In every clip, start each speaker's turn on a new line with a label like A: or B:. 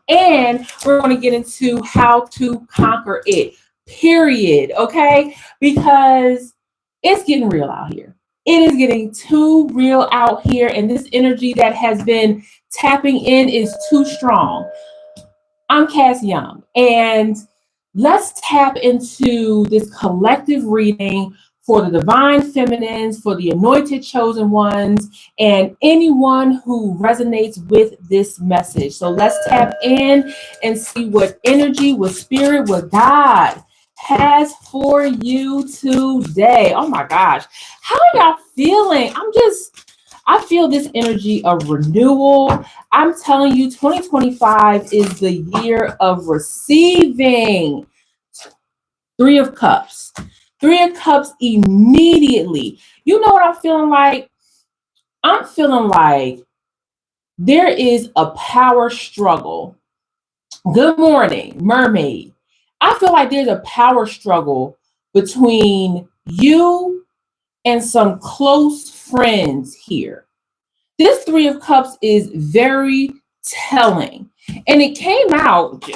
A: and we're going to get into how to conquer it, period. Okay, because it's getting real out here. It is getting too real out here, and this energy that has been tapping in is too strong. I'm Cass Young, and let's tap into this collective reading for the divine feminines, for the anointed chosen ones, and anyone who resonates with this message. So let's tap in and see what energy, what spirit, what God has for you today. Oh my gosh. How are y'all feeling? I feel this energy of renewal. I'm telling you, 2025 is the year of receiving. Three of Cups. Three of Cups immediately. You know what I'm feeling like? I'm feeling like there is a power struggle. Good morning, mermaid. I feel like there's a power struggle between you and some close friends here. This Three of Cups is very telling. And it came out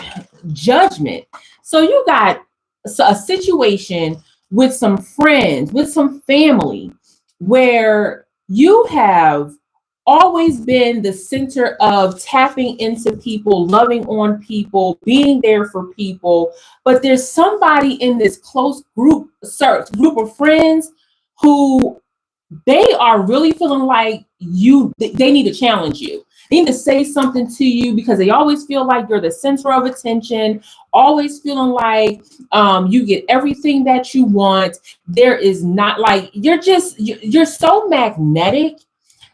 A: judgment. So you got a situation with some friends, with some family, where you have always been the center of tapping into people, loving on people, being there for people. But there's somebody in this close group of friends who they are really feeling like they need to challenge you. They need to say something to you because they always feel like you're the center of attention, always feeling like you get everything that you want. There is not like, you're so magnetic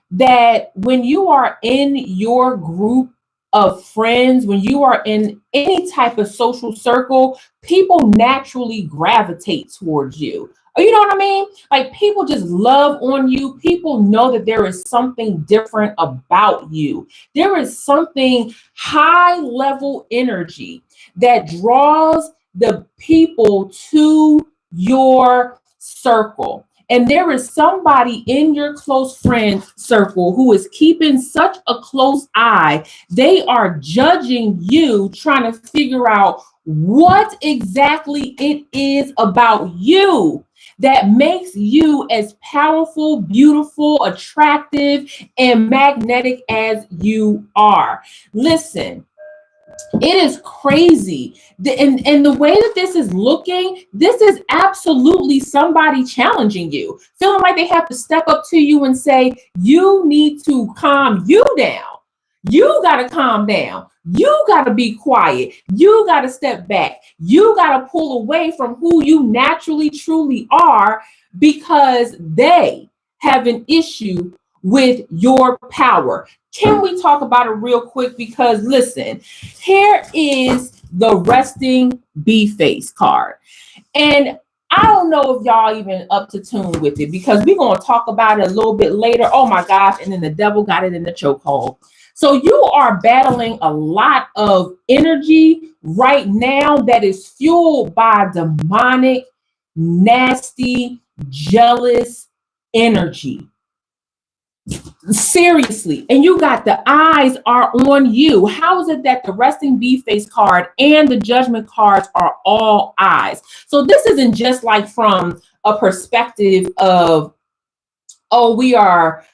A: that when you are in your group of friends, when you are in any type of social circle, people naturally gravitate towards you. You know what I mean? Like, people just love on you. People know that there is something different about you. There is something high level energy that draws the people to your circle. And there is somebody in your close friend circle who is keeping such a close eye. They are judging you, trying to figure out what exactly it is about you that makes you as powerful, beautiful, attractive, and magnetic as you are. Listen, it is crazy. And the way that this is looking, this is absolutely somebody challenging you, feeling like they have to step up to you and say, you need to calm you down. You got to calm down. You got to be quiet. You got to step back. You got to pull away from who you naturally, truly are, because they have an issue with your power. Can we talk about it real quick? Because listen, here is the resting bee face card. And I don't know if y'all even up to tune with it, because we're going to talk about it a little bit later. Oh my gosh. And then the devil got it in the chokehold. So you are battling a lot of energy right now that is fueled by demonic, nasty, jealous energy. Seriously. And you got the eyes are on you. How is it that the resting bee face card and the judgment cards are all eyes? So this isn't just like from a perspective of, oh, we are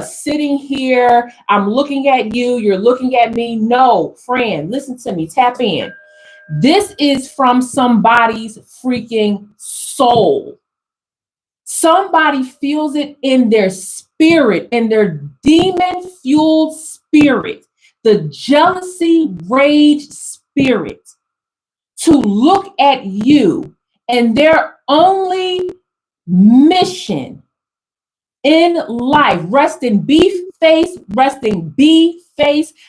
A: sitting here, I'm looking at you, you're looking at me. No, friend, listen to me, tap in. This is from somebody's freaking soul. Somebody feels it in their spirit, in their demon-fueled spirit, the jealousy, rage spirit, to look at you, and their only mission in life, resting bee face,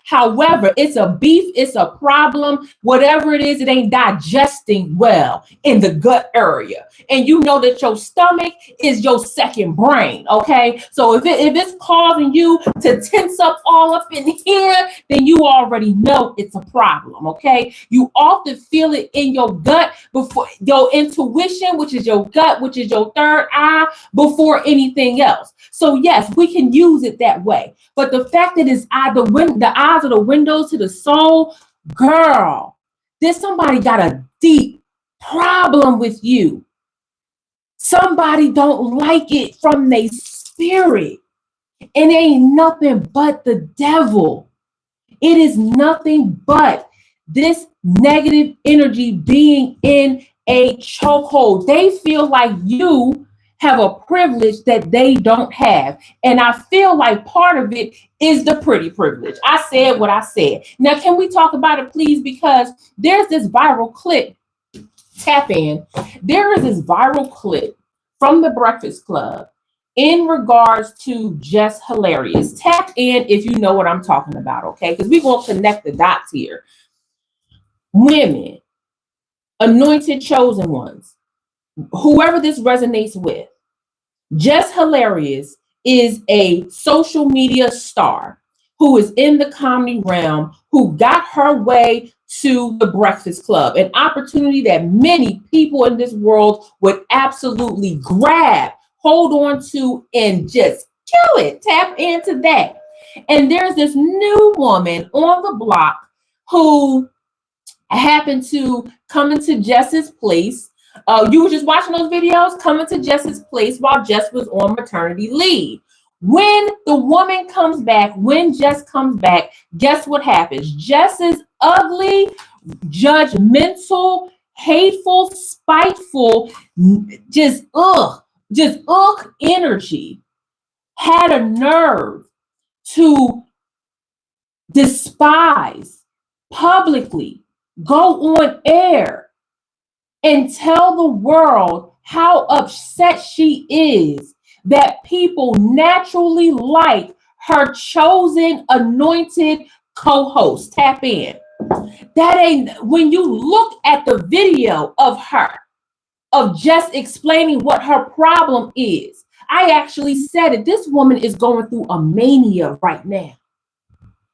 A: however, it's a beef, it's a problem, whatever it is, it ain't digesting well in the gut area. And you know that your stomach is your second brain, okay? So if it's causing you to tense up all up in here, then you already know it's a problem, okay? You often feel it in your gut before your intuition, which is your gut, which is your third eye, before anything else. So yes, we can use it that way. But the fact that it's the eyes are the windows to the soul, girl, there's somebody got a deep problem with you. Somebody don't like it from their spirit. And it ain't nothing but the devil. It is nothing but this negative energy being in a chokehold. They feel like you have a privilege that they don't have. And I feel like part of it is the pretty privilege. I said what I said. Now, can we talk about it, please? Because there's this viral clip. Tap in. There is this viral clip from the Breakfast Club in regards to Just Hilarious. Tap in if you know what I'm talking about, okay? Because we're going to connect the dots here. Women, anointed chosen ones, whoever this resonates with, Just Hilarious is a social media star who is in the comedy realm, who got her way to the Breakfast Club, an opportunity that many people in this world would absolutely grab, hold on to, and just kill it. Tap into that. And there's this new woman on the block who happened to come into Jess's place. You were just watching those videos, coming to Jess's place while Jess was on maternity leave. When the woman comes back, when Jess comes back, guess what happens? Jess's ugly, judgmental, hateful, spiteful, just energy had a nerve to despise publicly, go on air and tell the world how upset she is that people naturally like her chosen anointed co-host. Tap in. That ain't, when you look at the video of her, of just explaining what her problem is, I actually said it. This woman is going through a mania right now.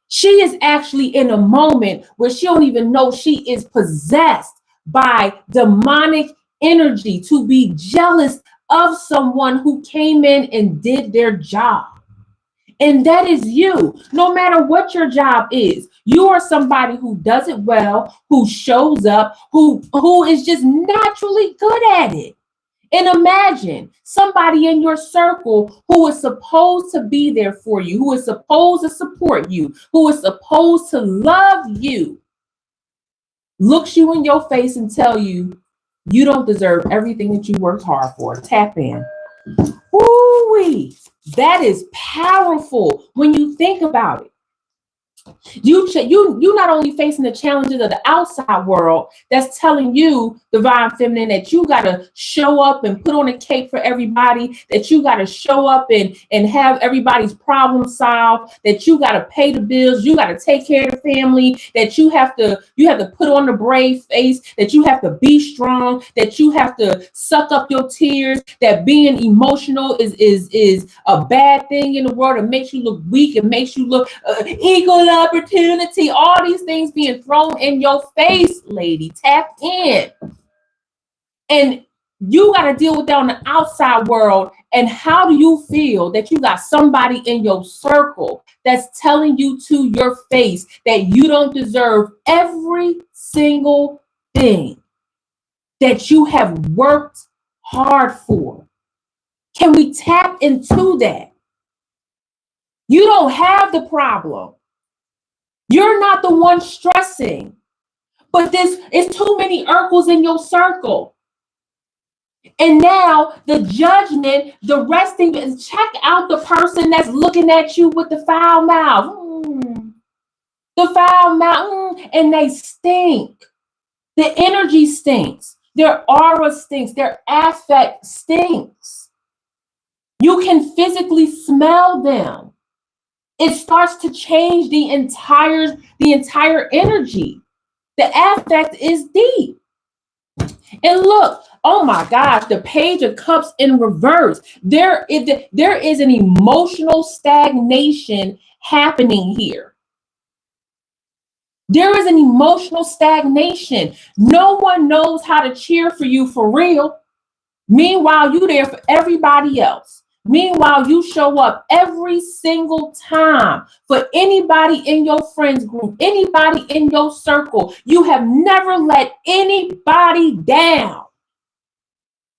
A: She is actually in a moment where she don't even know she is possessed by demonic energy to be jealous of someone who came in and did their job. And that is you. No matter what your job is, you are somebody who does it well, who shows up, who is just naturally good at it. And imagine somebody in your circle who is supposed to be there for you, who is supposed to support you, who is supposed to love you, looks you in your face and tell you, you don't deserve everything that you worked hard for. Tap in. Ooh-wee. That is powerful when you think about it. You not only facing the challenges of the outside world that's telling you, divine feminine, that you got to show up and put on a cape for everybody, that you got to show up and have everybody's problem solved, that you got to pay the bills, you got to take care of the family, that you have to put on the brave face, that you have to be strong, that you have to suck up your tears, that being emotional is a bad thing in the world. It makes you look weak. It makes you look equal opportunity, all these things being thrown in your face, lady. Tap in. And you got to deal with that on the outside world. And how do you feel that you got somebody in your circle that's telling you to your face that you don't deserve every single thing that you have worked hard for? Can we tap into that? You don't have the problem. You're not the one stressing, but this is too many Urkels in your circle. And now the judgment, the resting, check out the person that's looking at you with the foul mouth. The foul mouth, and they stink. The energy stinks. Their aura stinks. Their affect stinks. You can physically smell them. It starts to change the entire energy. The affect is deep. And look, oh my gosh, the Page of Cups in reverse. There is an emotional stagnation happening here. There is an emotional stagnation. No one knows how to cheer for you for real. Meanwhile, you're there for everybody else. Meanwhile, you show up every single time for anybody in your friends group, anybody in your circle. You have never let anybody down.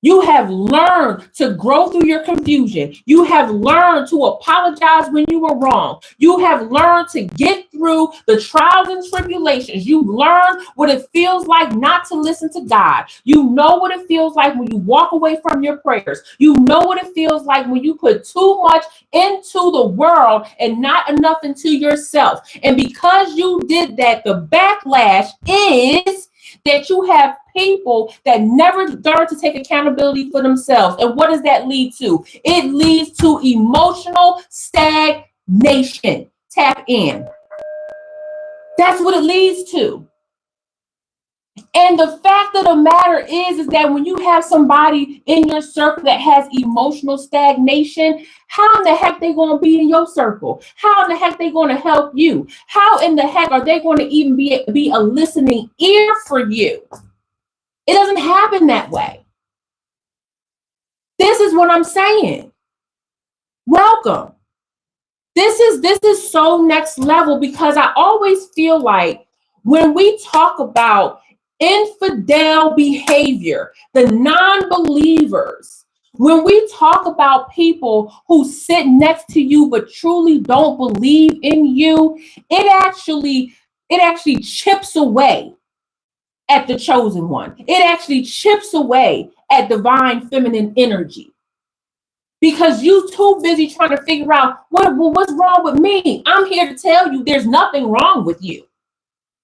A: You have learned to grow through your confusion. You have learned to apologize when you were wrong. You have learned to get through the trials and tribulations. You've learned what it feels like not to listen to God. You know what it feels like when you walk away from your prayers. You know what it feels like when you put too much into the world and not enough into yourself. And because you did that, the backlash is that you have people that never learn to take accountability for themselves. And what does that lead to? It leads to emotional stagnation. Tap in. That's what it leads to. And the fact of the matter is that when you have somebody in your circle that has emotional stagnation, how in the heck they going to be in your circle? How in the heck they going to help you? How in the heck are they going to even be a listening ear for you? It doesn't happen that way. This is what I'm saying. Welcome. This is so next level, because I always feel like when we talk about infidel behavior, the non-believers, when we talk about people who sit next to you but truly don't believe in you, it actually chips away at the chosen one. It actually chips away at divine feminine energy, because you too busy trying to figure out what's wrong with me. I'm here to tell you there's nothing wrong with you.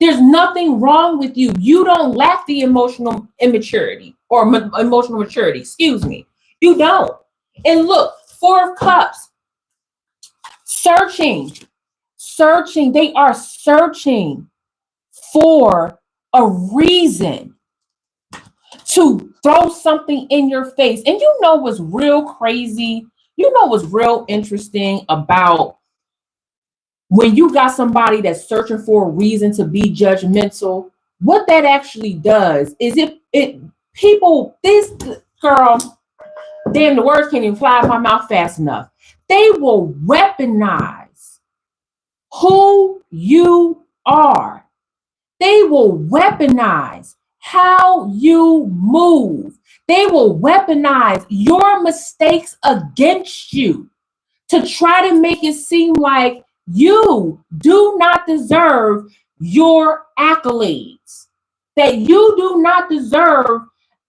A: There's nothing wrong with you. You don't lack the emotional immaturity or emotional maturity. Excuse me. You don't. And look, Four of Cups, searching. They are searching for a reason to throw something in your face. And you know what's real crazy? You know what's real interesting about when you got somebody that's searching for a reason to be judgmental? What that actually does is this girl, damn, the words can't even fly out of my mouth fast enough. They will weaponize who you are. They will weaponize how you move. They will weaponize your mistakes against you to try to make it seem like you do not deserve your accolades, that you do not deserve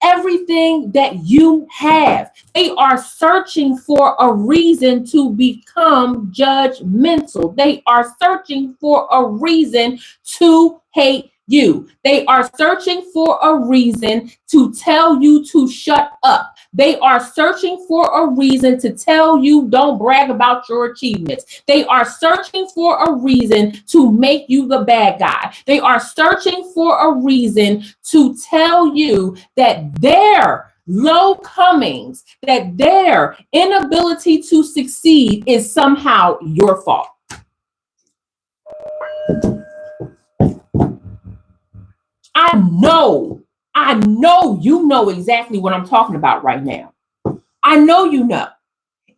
A: everything that you have. They are searching for a reason to become judgmental. They are searching for a reason to hate you. They are searching for a reason to tell you to shut up. They are searching for a reason to tell you don't brag about your achievements. They are searching for a reason to make you the bad guy. They are searching for a reason to tell you that their low comings, that their inability to succeed is somehow your fault. I know you know exactly what I'm talking about right now. I know you know.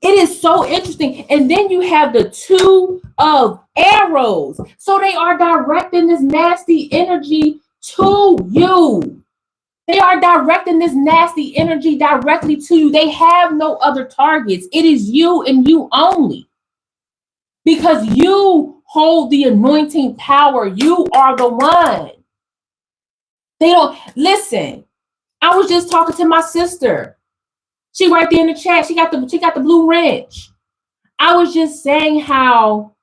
A: It is so interesting. And then you have the Two of Arrows. So they are directing this nasty energy to you. They are directing this nasty energy directly to you. They have no other targets. It is you and you only. Because you hold the anointing power. You are the one. They don't listen. I was just talking to my sister. She right there in the chat. She got the blue wrench. I was just saying how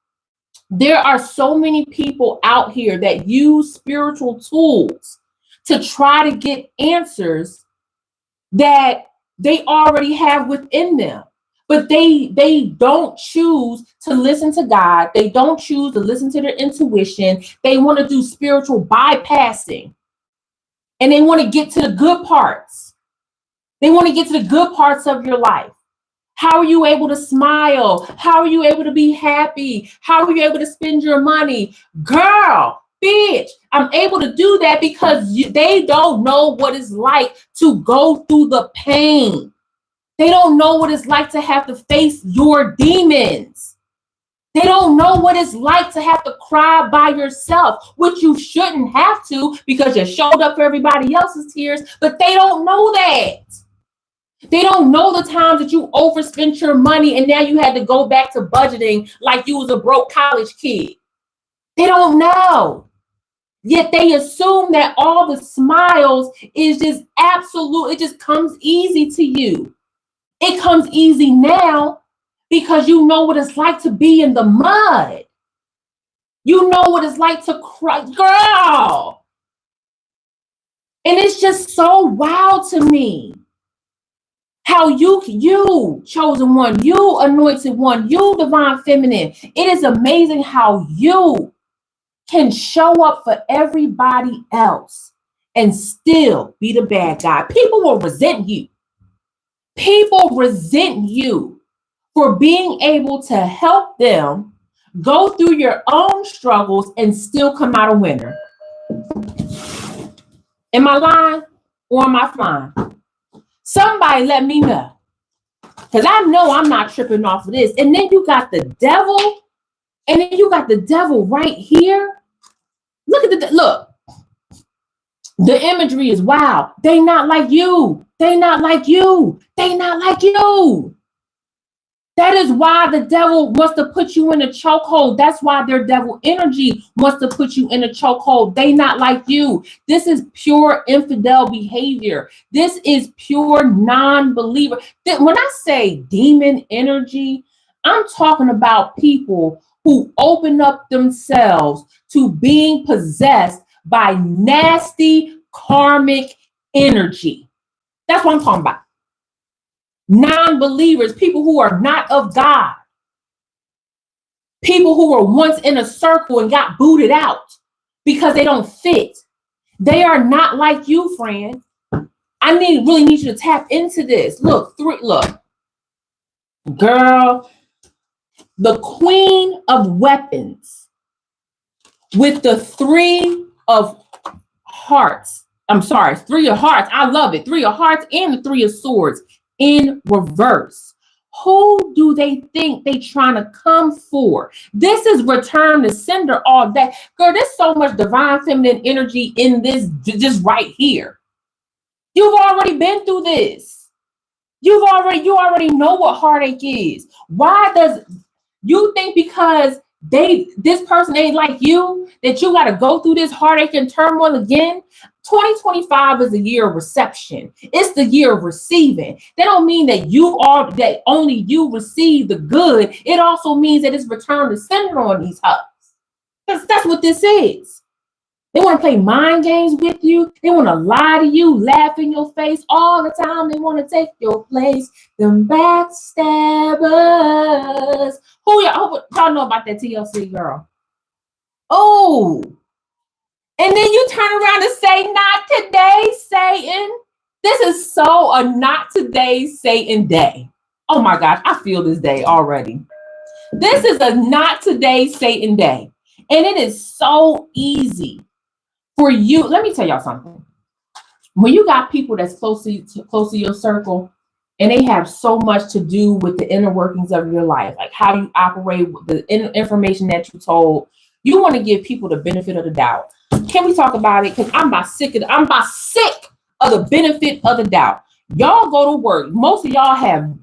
A: there are so many people out here that use spiritual tools to try to get answers that they already have within them. But they don't choose to listen to God. They don't choose to listen to their intuition. They want to do spiritual bypassing. And they want to get to the good parts. They want to get to the good parts of your life. How are you able to smile? How are you able to be happy? How are you able to spend your money? Girl, bitch, I'm able to do that because they don't know what it's like to go through the pain. They don't know what it's like to have to face your demons. They don't know what it's like to have to cry by yourself, which you shouldn't have to because you showed up for everybody else's tears, but they don't know that. They don't know the times that you overspent your money and now you had to go back to budgeting like you was a broke college kid. They don't know. Yet they assume that all the smiles is just absolute. It just comes easy to you. It comes easy now because you know what it's like to be in the mud. You know what it's like to cry, girl. And it's just so wild to me how you chosen one, you anointed one, you divine feminine. It is amazing how you can show up for everybody else and still be the bad guy. People will resent you. People resent you for being able to help them go through your own struggles and still come out a winner. Am I lying or am I flying? Somebody let me know. Because I know I'm not tripping off of this. And then you got the devil. And then you got the devil right here. Look at look. The imagery is wow. They not like you. They not like you. They not like you. That is why the devil wants to put you in a chokehold. That's why their devil energy wants to put you in a chokehold. They not like you. This is pure infidel behavior. This is pure non-believer. When I say demon energy, I'm talking about people who open up themselves to being possessed by nasty karmic energy. That's what I'm talking about. Non-believers, people who are not of God, people who were once in a circle and got booted out because they don't fit. They are not like you, friend. I really need you to tap into this. Look, girl, the Queen of Weapons with the Three of Hearts. I'm sorry, Three of Hearts. I love it. Three of Hearts and the Three of Swords in reverse. Who do they think they trying to come for? This is return to sender all day. Girl, there's so much divine feminine energy in this just right here. You've already been through this. You already know what heartache is. Why does you think because this person ain't like you that you got to go through this heartache and turmoil again? 2025 is the year of reception. It's the year of receiving. That don't mean that only you receive the good. It also means that it's return to sender on these hugs. That's what this is. They want to play mind games with you. They want to lie to you, laugh in your face all the time. They want to take your place. Them backstabbers. Who y'all know about that TLC girl? Oh. And then you turn around and say, not today, Satan. This is so a not today, Satan day. Oh my gosh, I feel this day already. This is a not today, Satan day. And it is so easy for you. Let me tell y'all something. When you got people that's close to your circle, and they have so much to do with the inner workings of your life, like how you operate, the information that you told, you want to give people the benefit of the doubt. Can we talk about it? Because I'm about sick of the benefit of the doubt. Y'all go to work. Most of y'all have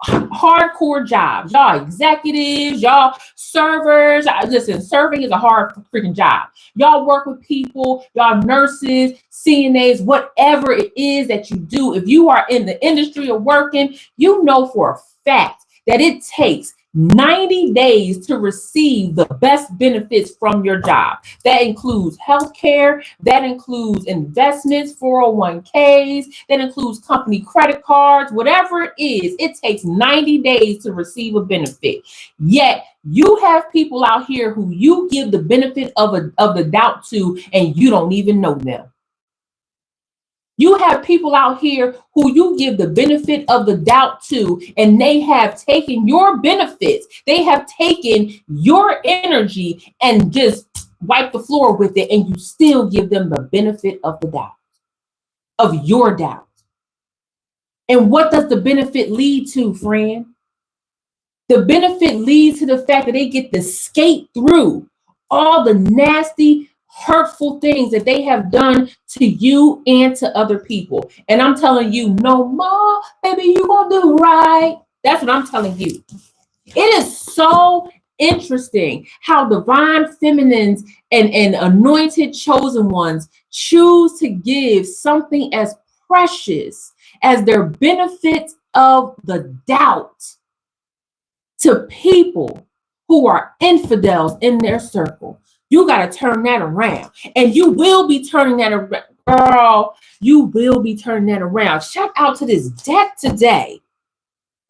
A: hardcore jobs. Y'all executives, y'all servers. Listen, serving is a hard freaking job. Y'all work with people, y'all nurses, CNAs, whatever it is that you do. If you are in the industry of working, you know for a fact that it takes 90 days to receive the best benefits from your job. That includes healthcare, that includes investments, 401ks, that includes company credit cards, whatever it is, it takes 90 days to receive a benefit. Yet you have people out here who you give the benefit of the doubt to, and you don't even know them. You have people out here who you give the benefit of the doubt to, and they have taken your benefits. They have taken your energy and just wiped the floor with it, and you still give them the benefit of the doubt, of your doubt. And what does the benefit lead to, friend? The benefit leads to the fact that they get to skate through all the nasty, hurtful things that they have done to you and to other people. And I'm telling you, no more, baby, you gonna do right. That's what I'm telling you. It is so interesting how divine feminines and anointed chosen ones choose to give something as precious as their benefits of the doubt to people who are infidels in their circle. You got to turn that around. And you will be turning that around. Girl, you will be turning that around. Shout out to this deck today.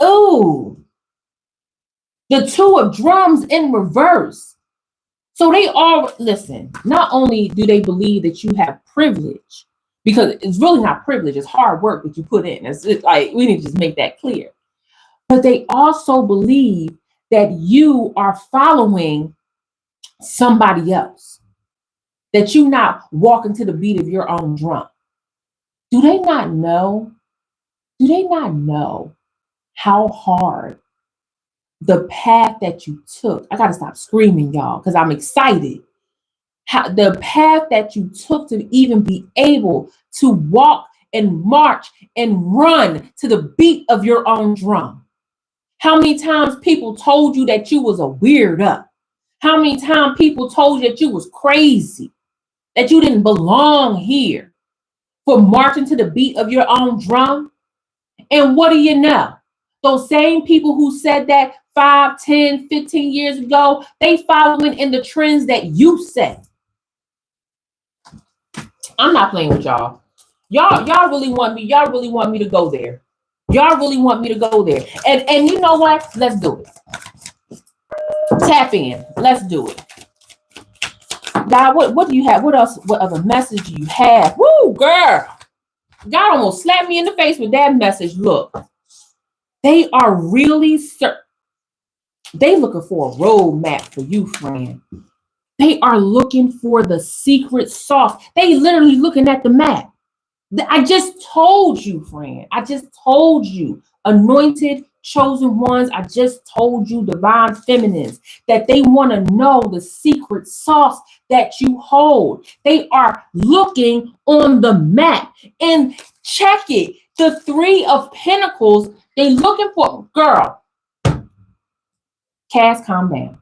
A: Ooh, the two of drums in reverse. So they all, listen, not only do they believe that you have privilege, because it's really not privilege, it's hard work that you put in. It's like, we need to just make that clear. But they also believe that you are following somebody else, that you're not walking to the beat of your own drum. Do they not know? Do they not know how hard the path that you took? I got to stop screaming, y'all, because I'm excited. How the path that you took to even be able to walk and march and run to the beat of your own drum. How many times people told you that you was a weirdo? How many times people told you that you was crazy, that you didn't belong here for marching to the beat of your own drum? And what do you know? Those same people who said that 5, 10, 15 years ago, they following in the trends that you set. I'm not playing with y'all. Y'all really want me. Y'all really want me to go there. Y'all really want me to go there. And you know what? Let's do it. Tap in. Let's do it. God, what do you have? What else? What other message do you have? Woo, girl. God almost slapped me in the face with that message. Look, they are really they looking for a roadmap for you, friend. They are looking for the secret sauce. They literally looking at the map. I just told you, friend. I just told you, anointed chosen ones. I just told you, divine feminines, that they want to know the secret sauce that you hold. They are looking on the map and check it. The Three of Pentacles, they looking for, girl. Cass, calm down.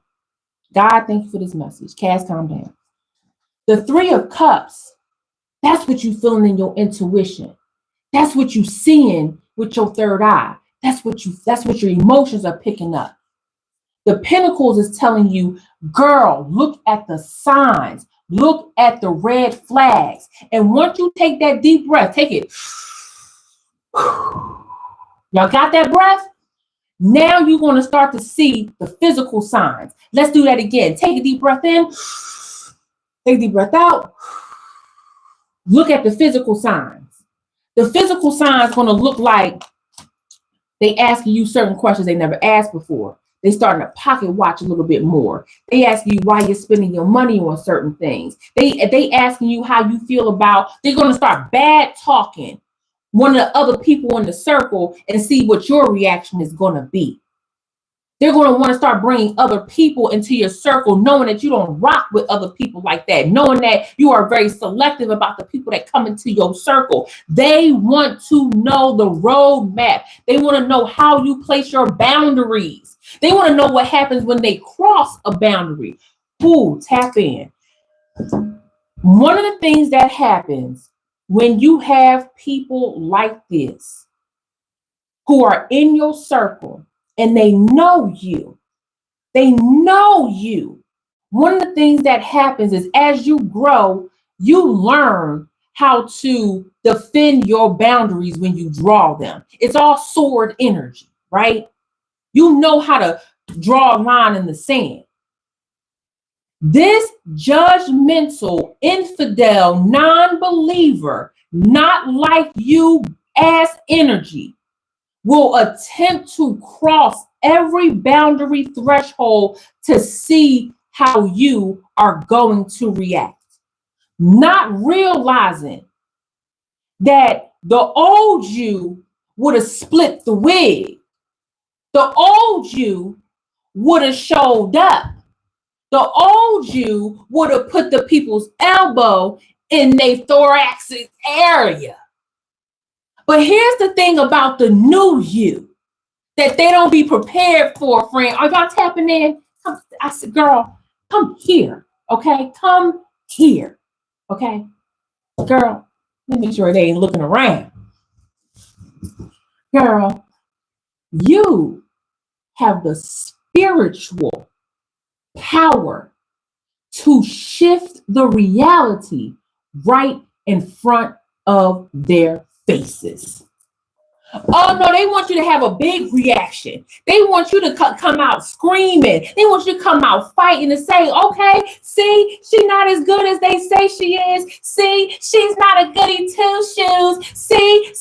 A: God, thank you for this message. Cass, calm down. The Three of Cups, that's what you feeling in your intuition. That's what you seeing with your third eye. That's what your emotions are picking up. The Pentacles is telling you, girl, look at the signs. Look at the red flags. And once you take that deep breath, take it. Y'all got that breath? Now you're going to start to see the physical signs. Let's do that again. Take a deep breath in. Take a deep breath out. Look at the physical signs. The physical signs going to look like they asking you certain questions they never asked before. They starting to pocket watch a little bit more. They ask you why you're spending your money on certain things. They asking you how you feel about, they're going to start bad talking one of the other people in the circle and see what your reaction is going to be. They're going to want to start bringing other people into your circle, knowing that you don't rock with other people like that, knowing that you are very selective about the people that come into your circle. They want to know the roadmap. They want to know how you place your boundaries. They want to know what happens when they cross a boundary. Ooh, tap in. One of the things that happens when you have people like this who are in your circle, and they know you. They know you. One of the things that happens is as you grow, you learn how to defend your boundaries when you draw them. It's all sword energy, right? You know how to draw a line in the sand. This judgmental, infidel, non-believer, not like you ass energy will attempt to cross every boundary threshold to see how you are going to react, not realizing that the old you would have split the wig. The old you would have showed up. The old you would have put the people's elbow in their thoracic area. But here's the thing about the new you that they don't be prepared for, friend. Are y'all tapping in? I said, girl, come here, okay? Come here, okay? Girl, let me make sure they ain't looking around. Girl, you have the spiritual power to shift the reality right in front of their faces. Oh no, they want you to have a big reaction. They want you to come out screaming. They want you to come out fighting and say, okay, see, she's not as good as they say she is. See, she's not a goody two shoes. See.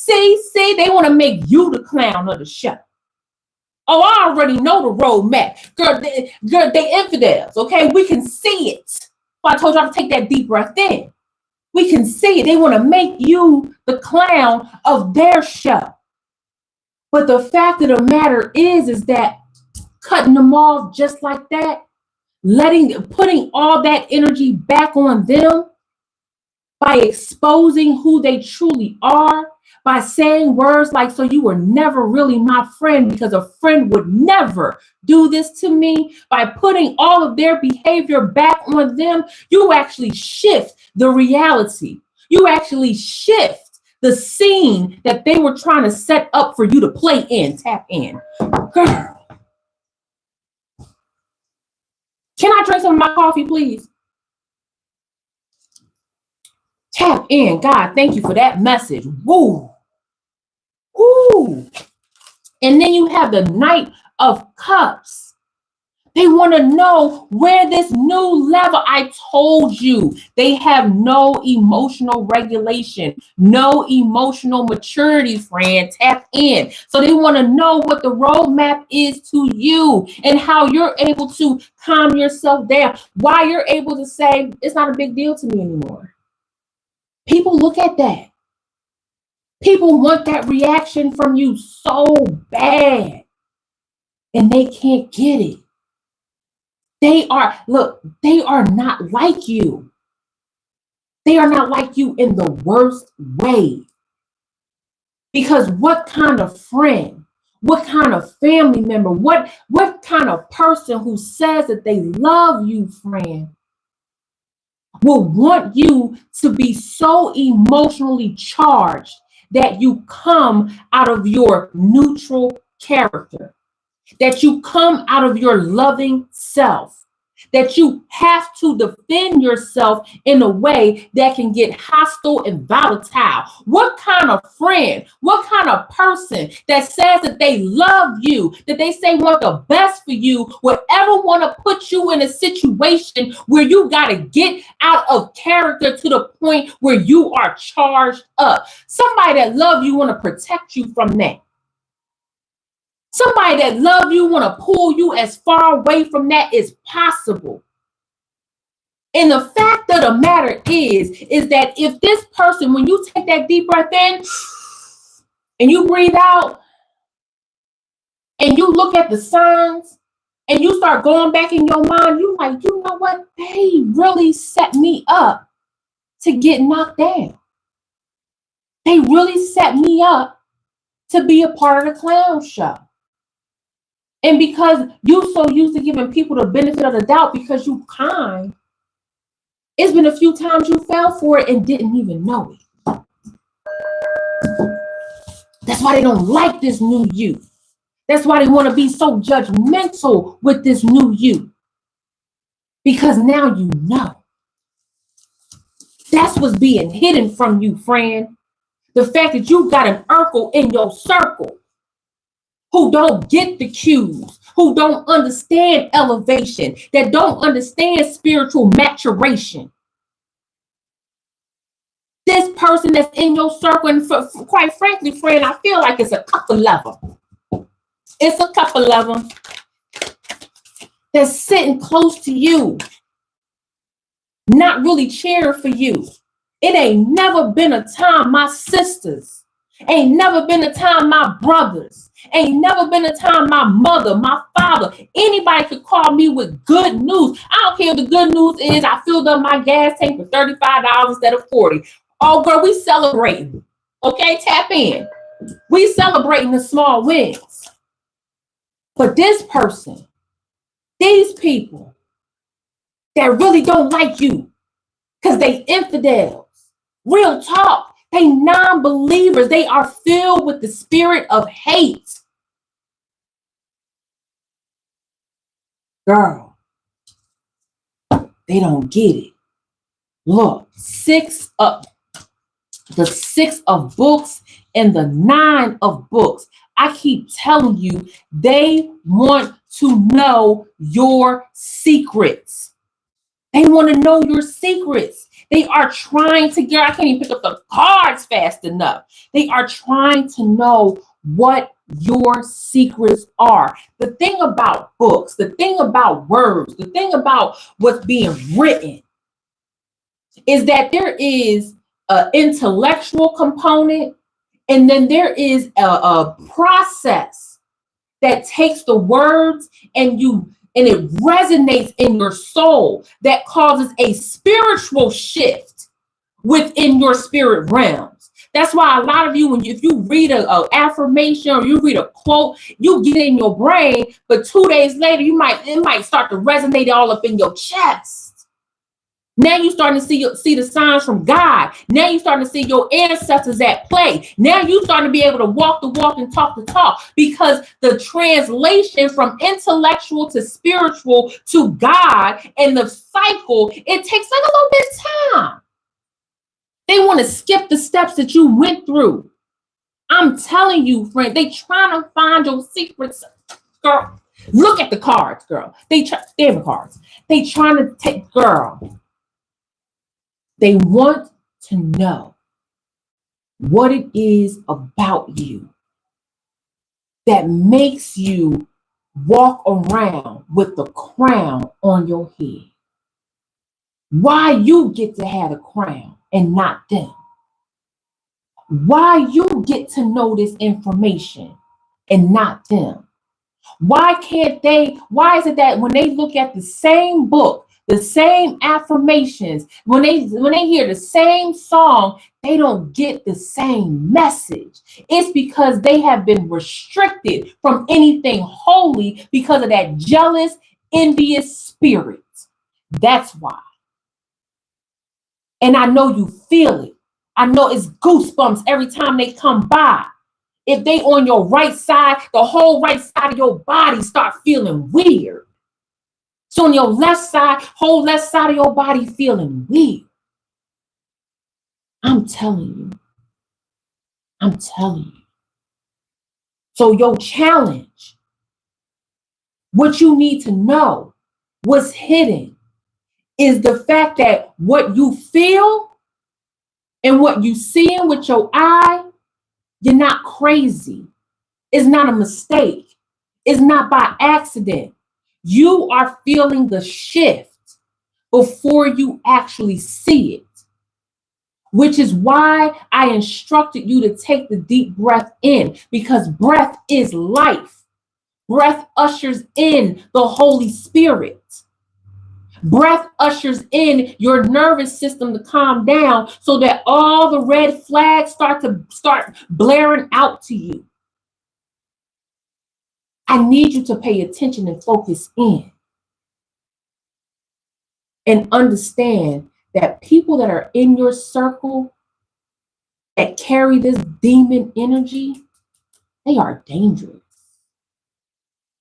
A: They want to make you the clown of the show. Oh, I already know the roadmap. Girl, they infidels, okay? We can see it. So I told y'all to take that deep breath in. We can see it. They want to make you the clown of their show. But the fact of the matter is that cutting them off just like that, putting all that energy back on them by exposing who they truly are, by saying words like, so you were never really my friend because a friend would never do this to me. By putting all of their behavior back on them, you actually shift the reality. You actually shift the scene that they were trying to set up for you to play in, tap in. Girl, can I drink some of my coffee, please? Tap in. God, thank you for that message. Woo. Woo. And then you have the Knight of Cups. They want to know where this new level. I told you they have no emotional regulation, no emotional maturity, friend. Tap in. So they want to know what the roadmap is to you and how you're able to calm yourself down. Why you're able to say, it's not a big deal to me anymore. People look at that. People want that reaction from you so bad, and they can't get it. They are not like you. They are not like you in the worst way. Because what kind of friend, what kind of family member, what kind of person who says that they love you, friend, will want you to be so emotionally charged that you come out of your neutral character, that you come out of your loving self, that you have to defend yourself in a way that can get hostile and volatile. What kind of friend, what kind of person that says that they love you, that they say want the best for you, would ever want to put you in a situation where you got to get out of character to the point where you are charged up? Somebody that love you want to protect you from that. Somebody that love you want to pull you as far away from that as possible. And the fact of the matter is that if this person, when you take that deep breath in and you breathe out and you look at the signs and you start going back in your mind, you like, you know what? They really set me up to get knocked down. They really set me up to be a part of the clown show. And because you're so used to giving people the benefit of the doubt because you kind, it's been a few times you fell for it and didn't even know it. That's why they don't like this new you. That's why they want to be so judgmental with this new you. Because now you know. That's what's being hidden from you, friend. The fact that you got an Urkel in your circle who don't get the cues, who don't understand elevation, that don't understand spiritual maturation. This person that's in your circle, and quite frankly, friend, I feel like it's a couple of them. It's a couple of them that's sitting close to you, not really cheering for you. It ain't never been a time, my sisters, Ain't never been a time my brothers, ain't never been a time my mother, my father, anybody could call me with good news. I don't care if the good news is I filled up my gas tank for $35 instead of 40. Oh, girl, we celebrating. Okay, tap in. We celebrating the small wins. But this person, these people that really don't like you because they infidels, real talk, they non-believers. They are filled with the spirit of hate. Girl, they don't get it. Look, the 6 of books and the 9 of books. I keep telling you, they want to know your secrets. They want to know your secrets. They are trying to get, I can't even pick up the cards fast enough. They are trying to know what your secrets are. The thing about books, the thing about words, the thing about what's being written is that there is an intellectual component, and then there is a process that takes the words and it resonates in your soul that causes a spiritual shift within your spirit realms. That's why a lot of you, if you read a affirmation or you read a quote, you get it in your brain, but 2 days later, it might start to resonate all up in your chest. Now you're starting to see the signs from God. Now you're starting to see your ancestors at play. Now you're starting to be able to walk the walk and talk the talk, because the translation from intellectual to spiritual to God and the cycle, it takes like a little bit of time. They want to skip the steps that you went through. I'm telling you, friend, they trying to find your secrets, girl. Look at the cards, girl. They have the cards. They trying to take, girl. They want to know what it is about you that makes you walk around with the crown on your head. Why you get to have a crown and not them? Why you get to know this information and not them? Why is it that when they look at the same book, the same affirmations, when they hear the same song, they don't get the same message? It's because they have been restricted from anything holy because of that jealous, envious spirit. That's why. And I know you feel it. I know it's goosebumps every time they come by. If they on your right side, the whole right side of your body start feeling weird. So on your left side, whole left side of your body feeling weird. I'm telling you. I'm telling you. So your challenge, what you need to know, what's hidden, is the fact that what you feel and what you seeing with your eye, you're not crazy. It's not a mistake. It's not by accident. You are feeling the shift before you actually see it, which is why I instructed you to take the deep breath in, because breath is life. Breath ushers in the Holy Spirit. Breath ushers in your nervous system to calm down so that all the red flags start blaring out to you. I need you to pay attention and focus in and understand that people that are in your circle that carry this demon energy, they are dangerous.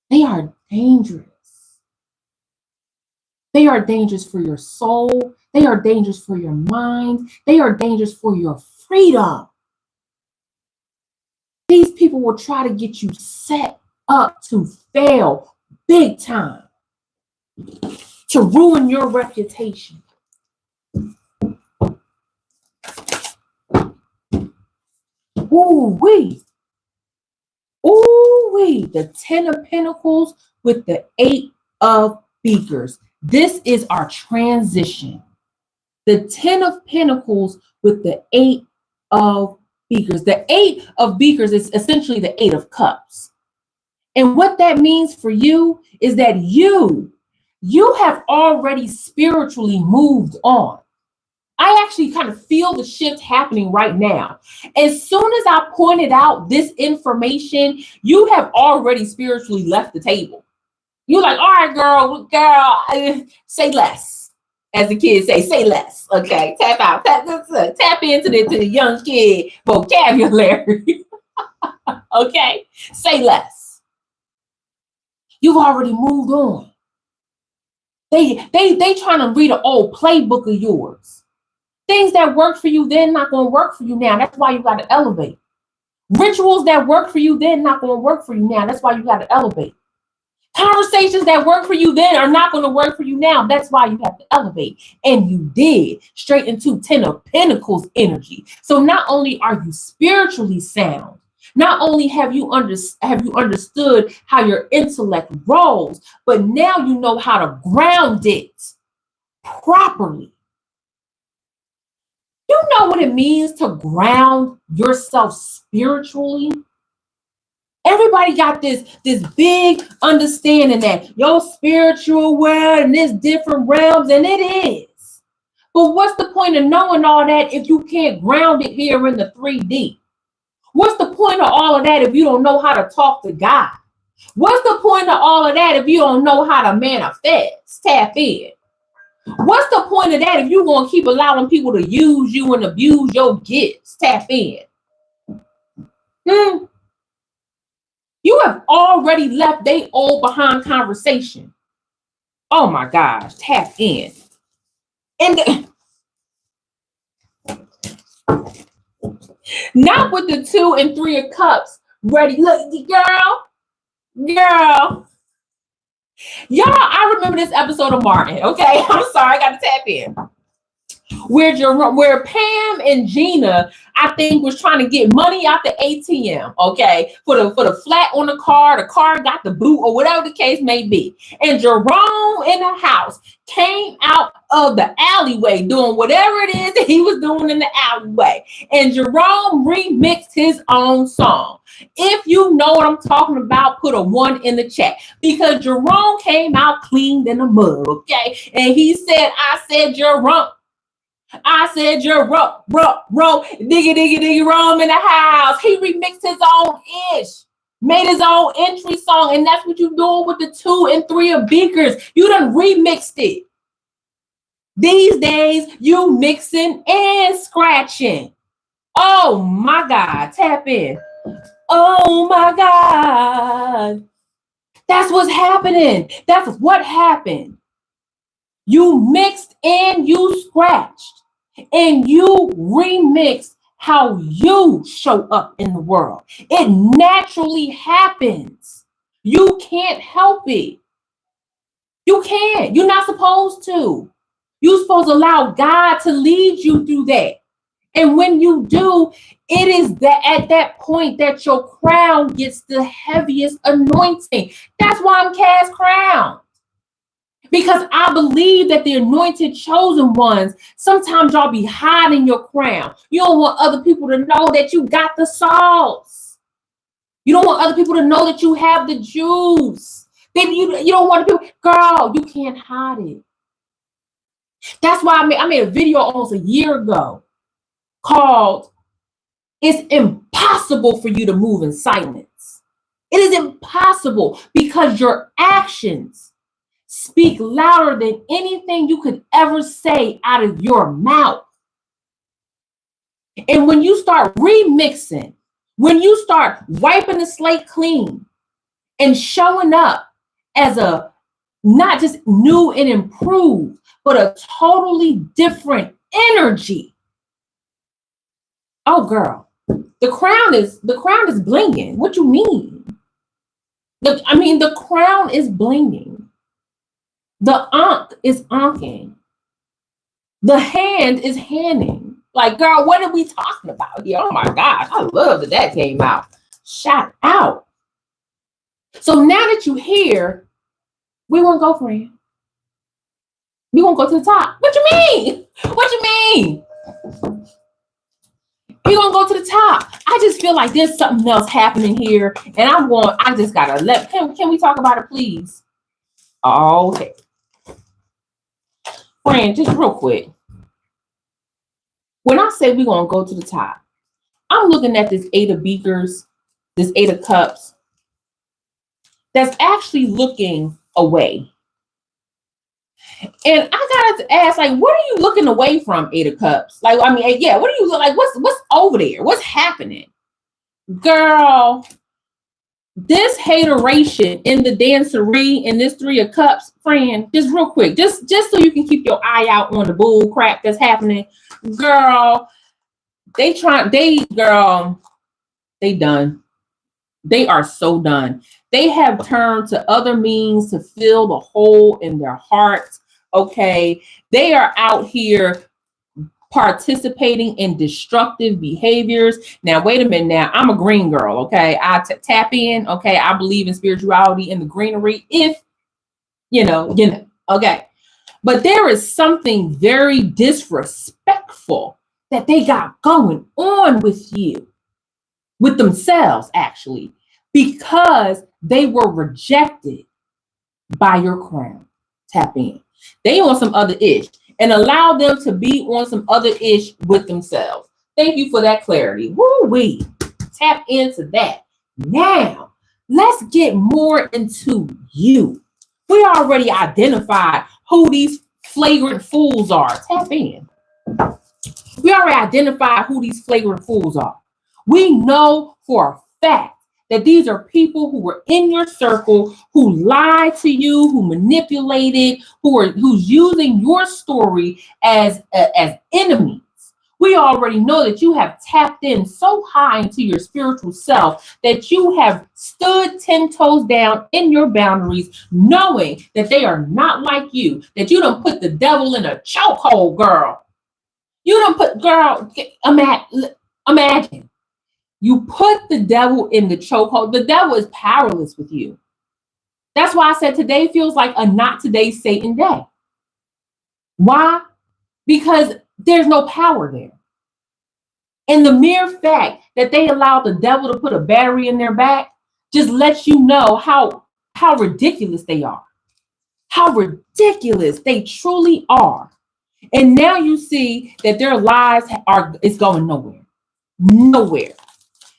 A: They are dangerous. They are dangerous for your soul. They are dangerous for your mind. They are dangerous for your freedom. These people will try to get you set up to fail big time, to ruin your reputation. Ooh-wee. Ooh-wee. The 10 of Pentacles with the 8 of Beakers. This is our transition. The 10 of Pentacles with the 8 of beakers. The 8 of beakers is essentially the 8 of cups. And what that means for you is that you have already spiritually moved on. I actually kind of feel the shift happening right now. As soon as I pointed out this information, you have already spiritually left the table. You're like, all right, girl, say less. As the kids say less. Okay, tap out, tap into the young kid vocabulary. Okay, say less. You've already moved on. They trying to read an old playbook of yours. Things that worked for you then not going to work for you now. That's why you got to elevate. Rituals that work for you then not going to work for you now. That's why you got to elevate. Conversations that work for you then are not going to work for you now. That's why you have to elevate. And you did, straight into 10 of Pentacles energy. So not only are you spiritually sound, not only have you understood how your intellect rolls, but now you know how to ground it properly. You know what it means to ground yourself spiritually? Everybody got this big understanding that your spiritual world and this different realms, and it is. But what's the point of knowing all that if you can't ground it here in the 3D? What's the point of all of that if you don't know how to talk to God? What's the point of all of that if you don't know how to manifest, tap in? What's the point of that if you're going to keep allowing people to use you and abuse your gifts? Tap in. You have already left they old behind conversation. Oh my gosh, tap in. And not with the 2 and 3 of cups ready. Look, girl. Y'all, I remember this episode of Martin, okay? I'm sorry, I got to tap in. Where Pam and Gina, I think, was trying to get money out the ATM, okay, for the flat on the car got the boot, or whatever the case may be. And Jerome in the house came out of the alleyway doing whatever it is that he was doing in the alleyway. And Jerome remixed his own song. If you know what I'm talking about, put a 1 in the chat, because Jerome came out cleaned in the mud, okay? And he said, I said Jerome, diggy, Rome in the house. He remixed his own ish, made his own entry song, and that's what you doing with the 2 and 3 of beakers. You done remixed it. These days, you mixing and scratching. Oh my God, tap in. Oh my God. That's what's happening. That's what happened. You mixed and you scratched, and you remixed how you show up in the world. It naturally happens. You can't help it. You can't. You're not supposed to. You're supposed to allow God to lead you through that. And when you do, it is that at that point that your crown gets the heaviest anointing. That's why I'm cast crown. Because I believe that the anointed chosen ones, sometimes y'all be hiding your crown. You don't want other people to know that you got the sauce. You don't want other people to know that you have the juice. Then you don't want people, girl, you can't hide it. That's why I made a video almost a year ago called "It's Impossible for You to Move in Silence." It is impossible because your actions speak louder than anything you could ever say out of your mouth. And when you start remixing, when you start wiping the slate clean and showing up as a not just new and improved, but a totally different energy. Oh, girl, the crown is blinging. What you mean? The crown is blinging. The ankh is anking. The hand is handing. Like, girl, what are we talking about here? Oh my gosh, I love that came out. Shout out. So now that you're here, we won't go, friend. We won't go to the top. What you mean? What you mean? We're going to go to the top. I just feel like there's something else happening here. And I just got to can we talk about it, please? Oh, okay. Friend, just real quick. When I say we're going to go to the top, I'm looking at this 8 of beakers, this 8 of cups, that's actually looking away. And I gotta ask, like, what are you looking away from, 8 of cups? Like, I mean, yeah, what are you like? What's over there? What's happening? Girl, this hateration in the dancery in this 3 of cups, friend, just real quick, just so you can keep your eye out on the bull crap that's happening. Girl, they done. They are so done. They have turned to other means to fill the hole in their hearts. Okay. They are out here participating in destructive behaviors. Now, wait a minute. Now, I'm a green girl. Okay. I tap in. Okay. I believe in spirituality and the greenery. If you know. Okay. But there is something very disrespectful that they got going on with you, with themselves, actually, because they were rejected by your crown. Tap in. They on some other ish, and allow them to be on some other ish with themselves. Thank you for that clarity. Woo-wee. Tap into that. Now, let's get more into you. We already identified who these flagrant fools are. Tap in. We already identified who these flagrant fools are. We know for a fact that these are people who were in your circle, who lied to you, who manipulated, who's using your story as enemies. We already know that you have tapped in so high into your spiritual self that you have stood 10 toes down in your boundaries, knowing that they are not like you, that you done put the devil in a chokehold, girl. You done put, girl, imagine. You put the devil in the chokehold. The devil is powerless with you. That's why I said today feels like a not today Satan day. Why? Because there's no power there. And the mere fact that they allowed the devil to put a battery in their back just lets you know how ridiculous they are. How ridiculous they truly are. And now you see that their lives is going nowhere. Nowhere.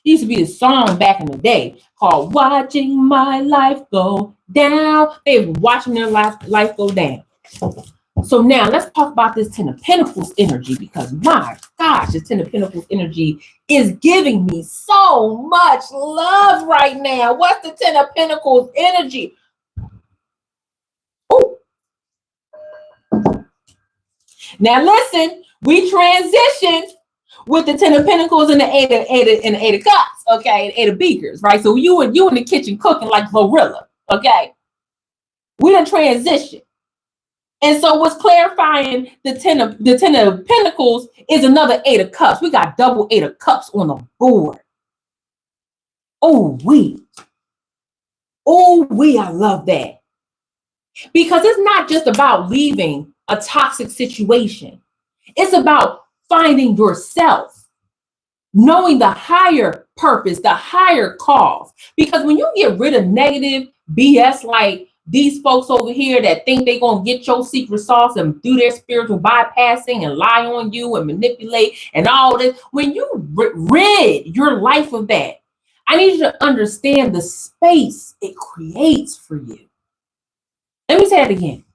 A: It used to be a song back in the day called Watching My Life Go Down. They were watching their life go down. So now let's talk about this 10 of Pentacles energy, because my gosh, this 10 of Pentacles energy is giving me so much love right now. What's the 10 of Pentacles energy? Oh. Now listen, we transitioned with the 10 of Pentacles and the 8 of Cups, okay, and 8 of Beakers, right? So you in the kitchen cooking like Glorilla, okay? We done transition. And so what's clarifying the 10 of Pentacles is another 8 of Cups. We got double 8 of Cups on the board. Oh, I love that. Because it's not just about leaving a toxic situation. It's about finding yourself, knowing the higher purpose, the higher cause. Because when you get rid of negative BS like these folks over here that think they're going to get your secret sauce and do their spiritual bypassing and lie on you and manipulate and all this, when you rid your life of that, I need you to understand the space it creates for you. Let me say it again.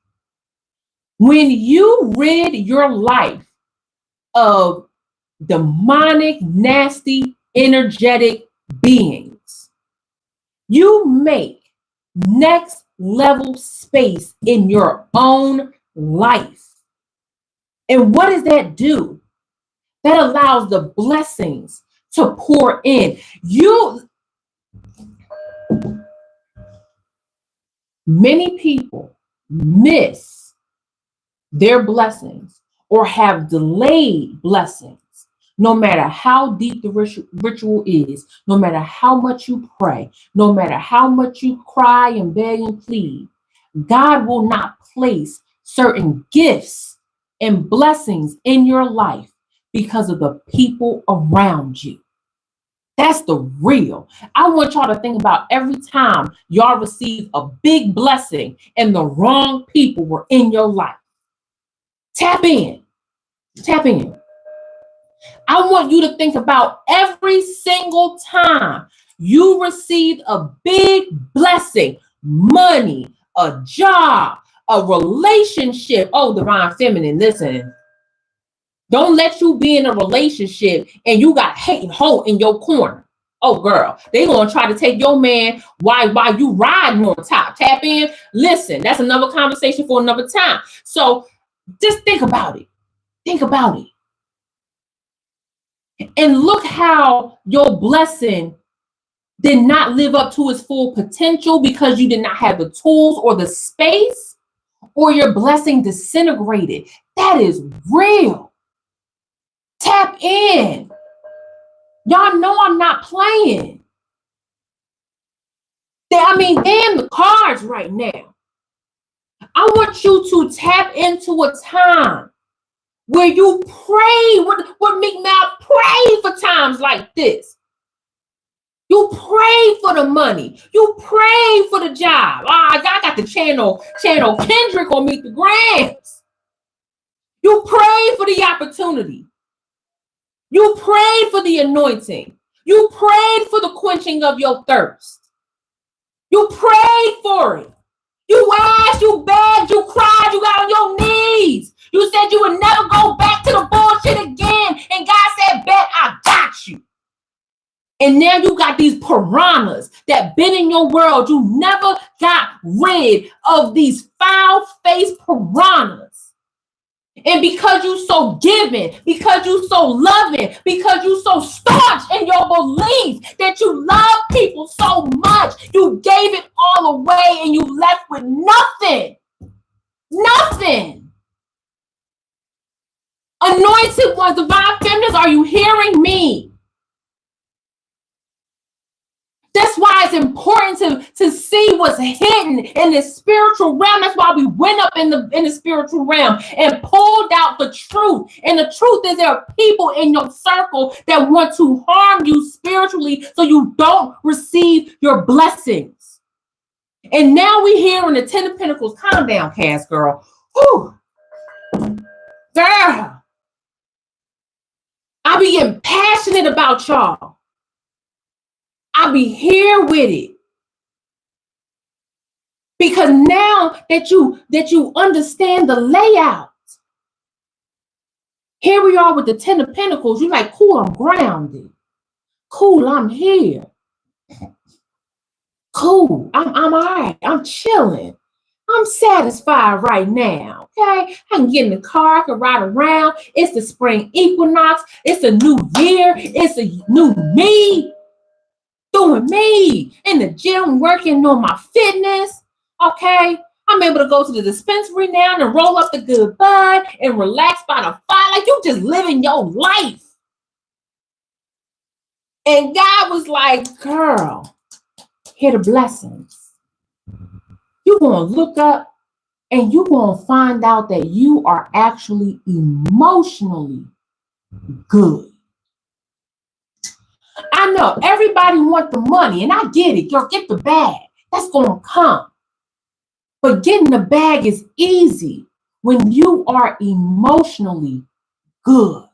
A: When you rid your life of demonic, nasty, energetic beings, you make next level space in your own life. And what does that do? That allows the blessings to pour in. Many people miss their blessings or have delayed blessings. No matter how deep the ritual is, no matter how much you pray, no matter how much you cry and beg and plead, God will not place certain gifts and blessings in your life because of the people around you. That's the real. I want y'all to think about every time y'all receive a big blessing and the wrong people were in your life. Tap in. Tap in. I want you to think about every single time you received a big blessing, money, a job, a relationship. Oh, divine feminine, listen. Don't let you be in a relationship and you got hate and hope in your corner. Oh, girl, they gonna try to take your man while you riding on top. Tap in. Listen, that's another conversation for another time. So just think about it. Think about it. And look how your blessing did not live up to its full potential because you did not have the tools or the space, or your blessing disintegrated. That is real. Tap in. Y'all know I'm not playing. Damn the cards right now. I want you to tap into a time where you pray. What make me pray for times like this? You pray for the money. You pray for the job. I got the channel Kendrick on Meet the Grams. You pray for the opportunity. You prayed for the anointing. You prayed for the quenching of your thirst. You prayed for it. You asked, you begged, you cried, you got on your knees. You said you would never go back to the bullshit again. And God said, bet I got you. And now you got these piranhas that been in your world. You never got rid of these foul-faced piranhas. And because you so giving, because you so loving, because you so staunch in your belief that you love people so much, you gave it all away and you left with nothing. Nothing. Anointed ones, divine feminines, are you hearing me? That's why it's important to see what's hidden in the spiritual realm. That's why we went up in the spiritual realm and pulled out the truth. And the truth is there are people in your circle that want to harm you spiritually so you don't receive your blessings. And now we here in the Ten of Pentacles. Calm down, Cass, girl. Whew. Girl. I be getting passionate about y'all. I'll be here with it. Because now that you understand the layout, here we are with the Ten of Pentacles. You're like, cool, I'm grounded. Cool, I'm here. Cool, I'm all right. I'm chilling. I'm satisfied right now. Okay, I can get in the car. I can ride around. It's the spring equinox. It's a new year. It's a new me. Doing me in the gym, working on my fitness. Okay, I'm able to go to the dispensary now and roll up the good bud and relax by the fire. Like you just living your life. And God was like, girl, here the blessings. You're going to look up and you're going to find out that you are actually emotionally good. I know everybody wants the money, and I get it. Girl, get the bag. That's going to come. But getting the bag is easy when you are emotionally good.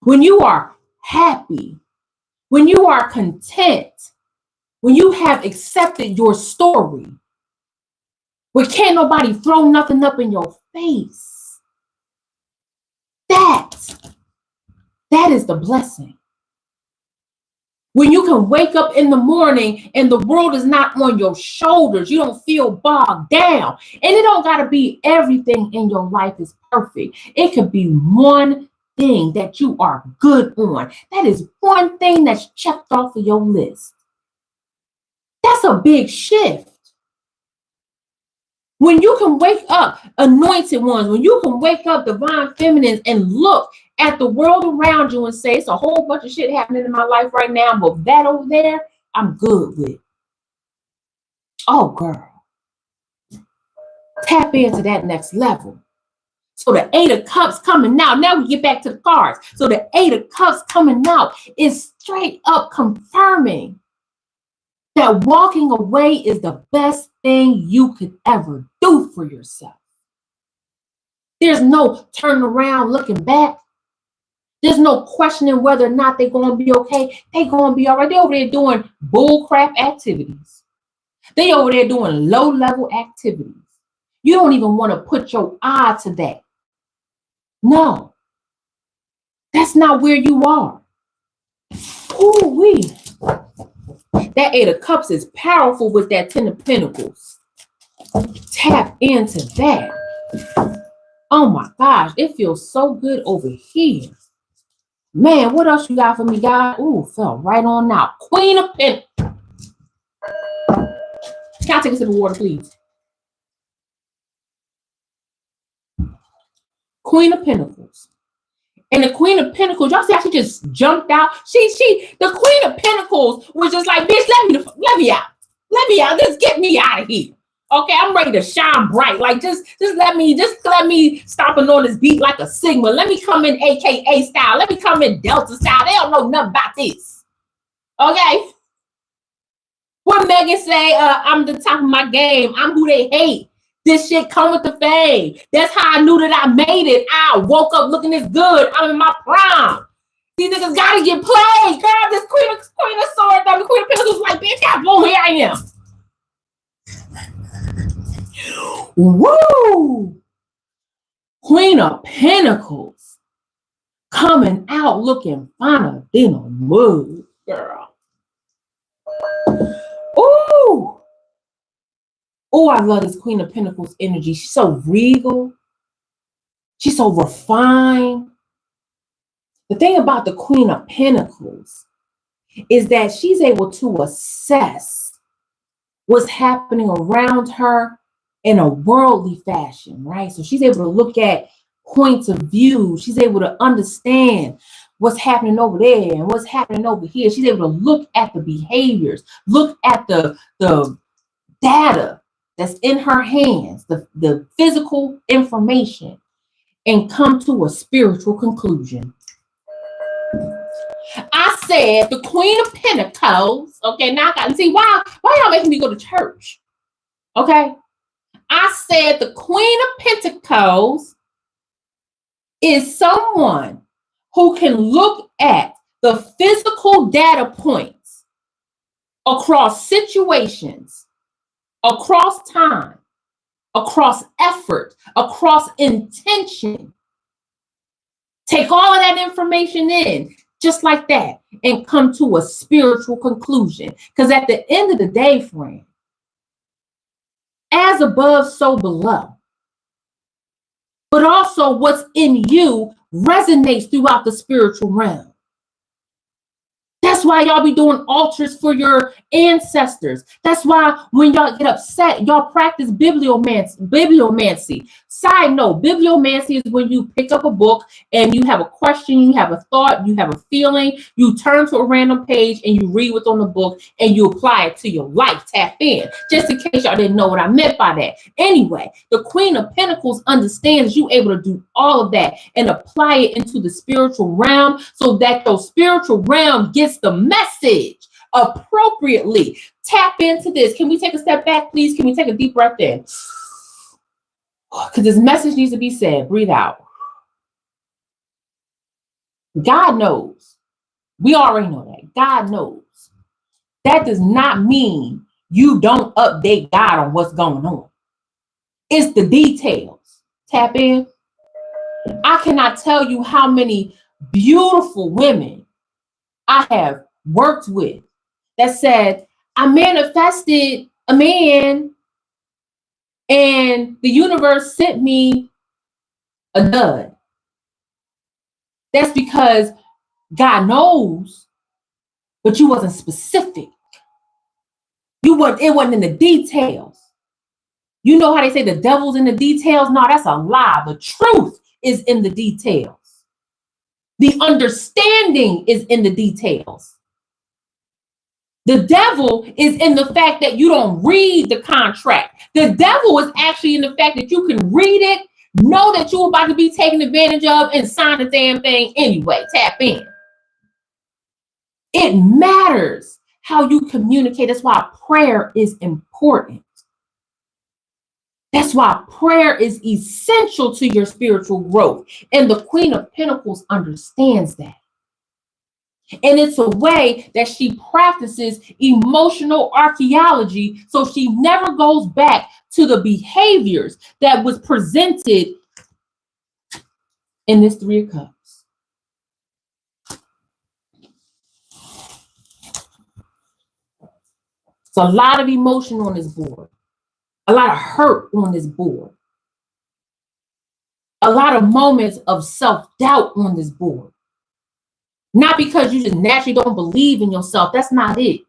A: When you are happy. When you are content. When you have accepted your story. Where can't nobody throw nothing up in your face. That is the blessing. When you can wake up in the morning and the world is not on your shoulders, you don't feel bogged down. And it don't got to be everything in your life is perfect. It could be one thing that you are good on. That is one thing that's checked off of your list. That's a big shift. When you can wake up, anointed ones, when you can wake up, divine feminines, and look at the world around you and say, it's a whole bunch of shit happening in my life right now, but that over there, I'm good with. Oh, girl. Tap into that next level. So the Eight of Cups coming out. Now we get back to the cards. So the Eight of Cups coming out is straight up confirming that walking away is the best thing you could ever do for yourself. There's no turning around looking back. There's no questioning whether or not they're going to be okay. They're going to be all right. They're over there doing bullcrap activities. They over there doing low-level activities. You don't even want to put your eye to that. No. That's not where you are. Ooh-wee. That Eight of Cups is powerful with that Ten of Pentacles. Tap into that. Oh my gosh, it feels so good over here. Man, what else you got for me, God? Ooh, fell right on out. Queen of Pentacles. Can I take a sip of water, please? Queen of Pentacles. And the Queen of Pentacles, y'all see how she just jumped out? The Queen of Pentacles was just like, bitch, let me out. Let me out. Just get me out of here. Okay, I'm ready to shine bright. Like, just let me stomping on this beat like a Sigma. Let me come in AKA style. Let me come in Delta style. They don't know nothing about this. Okay? What Megan say, I'm the top of my game. I'm who they hate. This shit come with the fame. That's how I knew that I made it. I woke up looking this good. I'm in my prime. These niggas gotta get played. Girl, this Queen of Swords, the Queen of Pentacles like, bitch, God, boom, here I am. Woo! Queen of Pentacles coming out looking finer than a mug, girl. Ooh! Oh, I love this Queen of Pentacles energy. She's so regal. She's so refined. The thing about the Queen of Pentacles is that she's able to assess what's happening around her in a worldly fashion, right? So she's able to look at points of view. She's able to understand what's happening over there and what's happening over here. She's able to look at the behaviors, look at the data that's in her hands, the physical information, and come to a spiritual conclusion. I said the Queen of Pentacles. Okay, now I got to see why y'all making me go to church. Okay. I said the Queen of Pentacles is someone who can look at the physical data points across situations, across time, across effort, across intention. Take all of that information in just like that and come to a spiritual conclusion. Because at the end of the day, friend, as above, so below. But also what's in you resonates throughout the spiritual realm. That's why y'all be doing altars for your ancestors. That's why when y'all get upset, y'all practice bibliomancy. Side note, bibliomancy is when you pick up a book and you have a question, you have a thought, you have a feeling, you turn to a random page and you read what's on the book and you apply it to your life. Tap in. Just in case y'all didn't know what I meant by that. Anyway, the Queen of Pentacles understands you able to do all of that and apply it into the spiritual realm so that your spiritual realm gets the message appropriately. Tap into this. Can we take a step back, please? Can we take a deep breath in? Because this message needs to be said. Breathe out. God knows. We already know that. God knows. That does not mean you don't update God on what's going on. It's the details. Tap in. I cannot tell you how many beautiful women I have worked with that said, I manifested a man and the universe sent me a dud. That's because God knows, but you wasn't specific. It wasn't in the details. You know how they say the devil's in the details? No, that's a lie. The truth is in the details. The understanding is in the details. The devil is in the fact that you don't read the contract. The devil is actually in the fact that you can read it, Know that you're about to be taken advantage of and sign the damn thing anyway. Tap in. It matters how you communicate. That's why prayer is important. That's why prayer is essential to your spiritual growth. And the Queen of Pentacles understands that. And it's a way that she practices emotional archaeology, so she never goes back to the behaviors that was presented in this Three of Cups. So a lot of emotion on this board, a lot of hurt on this board, a lot of moments of self-doubt on this board. Not because you just naturally don't believe in yourself. That's not it.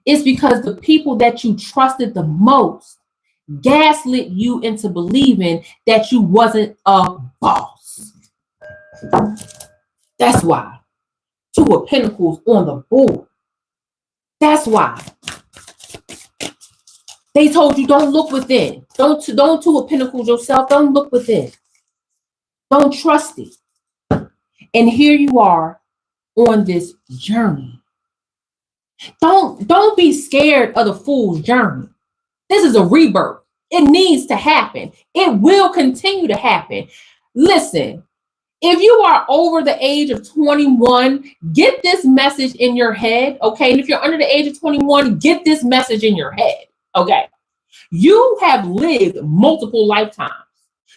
A: It's because the people that you trusted the most gaslit you into believing that you wasn't a boss. That's why. Two of Pentacles on the board. That's why. They told you don't look within. Don't Two of Pentacles yourself. Don't look within. Don't trust it. And here you are on this journey. Don't be scared of the fool's journey. This is a rebirth. It needs to happen. It will continue to happen. Listen, if you are over the age of 21, get this message in your head, okay? And if you're under the age of 21, get this message in your head, okay? You have lived multiple lifetimes.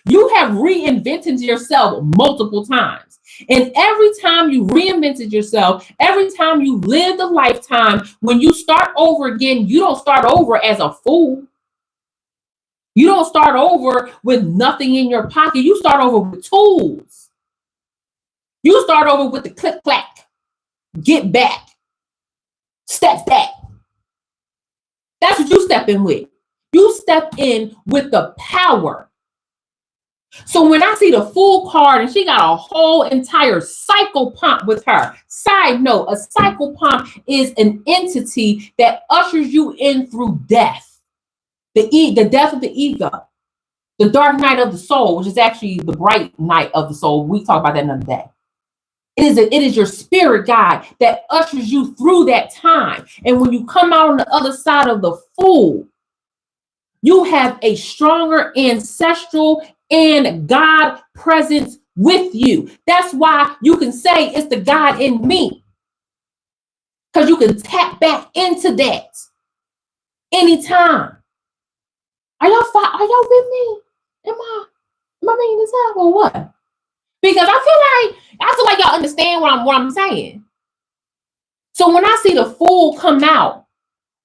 A: You have reinvented yourself multiple times. And every time you reinvented yourself, every time you lived a lifetime, when you start over again, you don't start over as a fool. You don't start over with nothing in your pocket. You start over with tools. You start over with the click clack, get back, step back. That's what you step in with. You step in with the power. So when I see the Fool card and she got a whole entire psychopomp with her. Side note, a psychopomp is an entity that ushers you in through death. The death of the ego. The dark night of the soul, which is actually the bright night of the soul. We talk about that another day. It is your spirit guide that ushers you through that time. And when you come out on the other side of the Fool, you have a stronger ancestral and God presence with you. That's why you can say it's the God in me. Because you can tap back into that anytime. Are y'all with me? Am I making this up or what? Because I feel like y'all understand what I'm saying. So when I see the Fool come out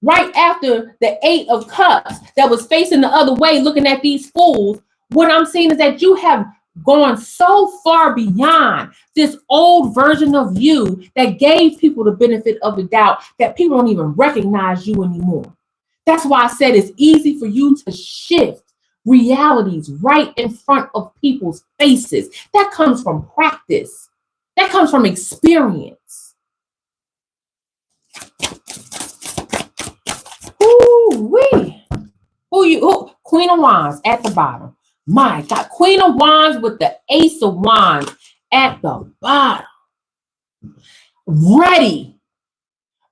A: right after the Eight of Cups that was facing the other way, looking at these fools, what I'm seeing is that you have gone so far beyond this old version of you that gave people the benefit of the doubt that people don't even recognize you anymore. That's why I said it's easy for you to shift realities right in front of people's faces. That comes from practice. That comes from experience. Ooh-wee. Queen of Wands at the bottom. My God, Queen of Wands with the Ace of Wands at the bottom. Ready,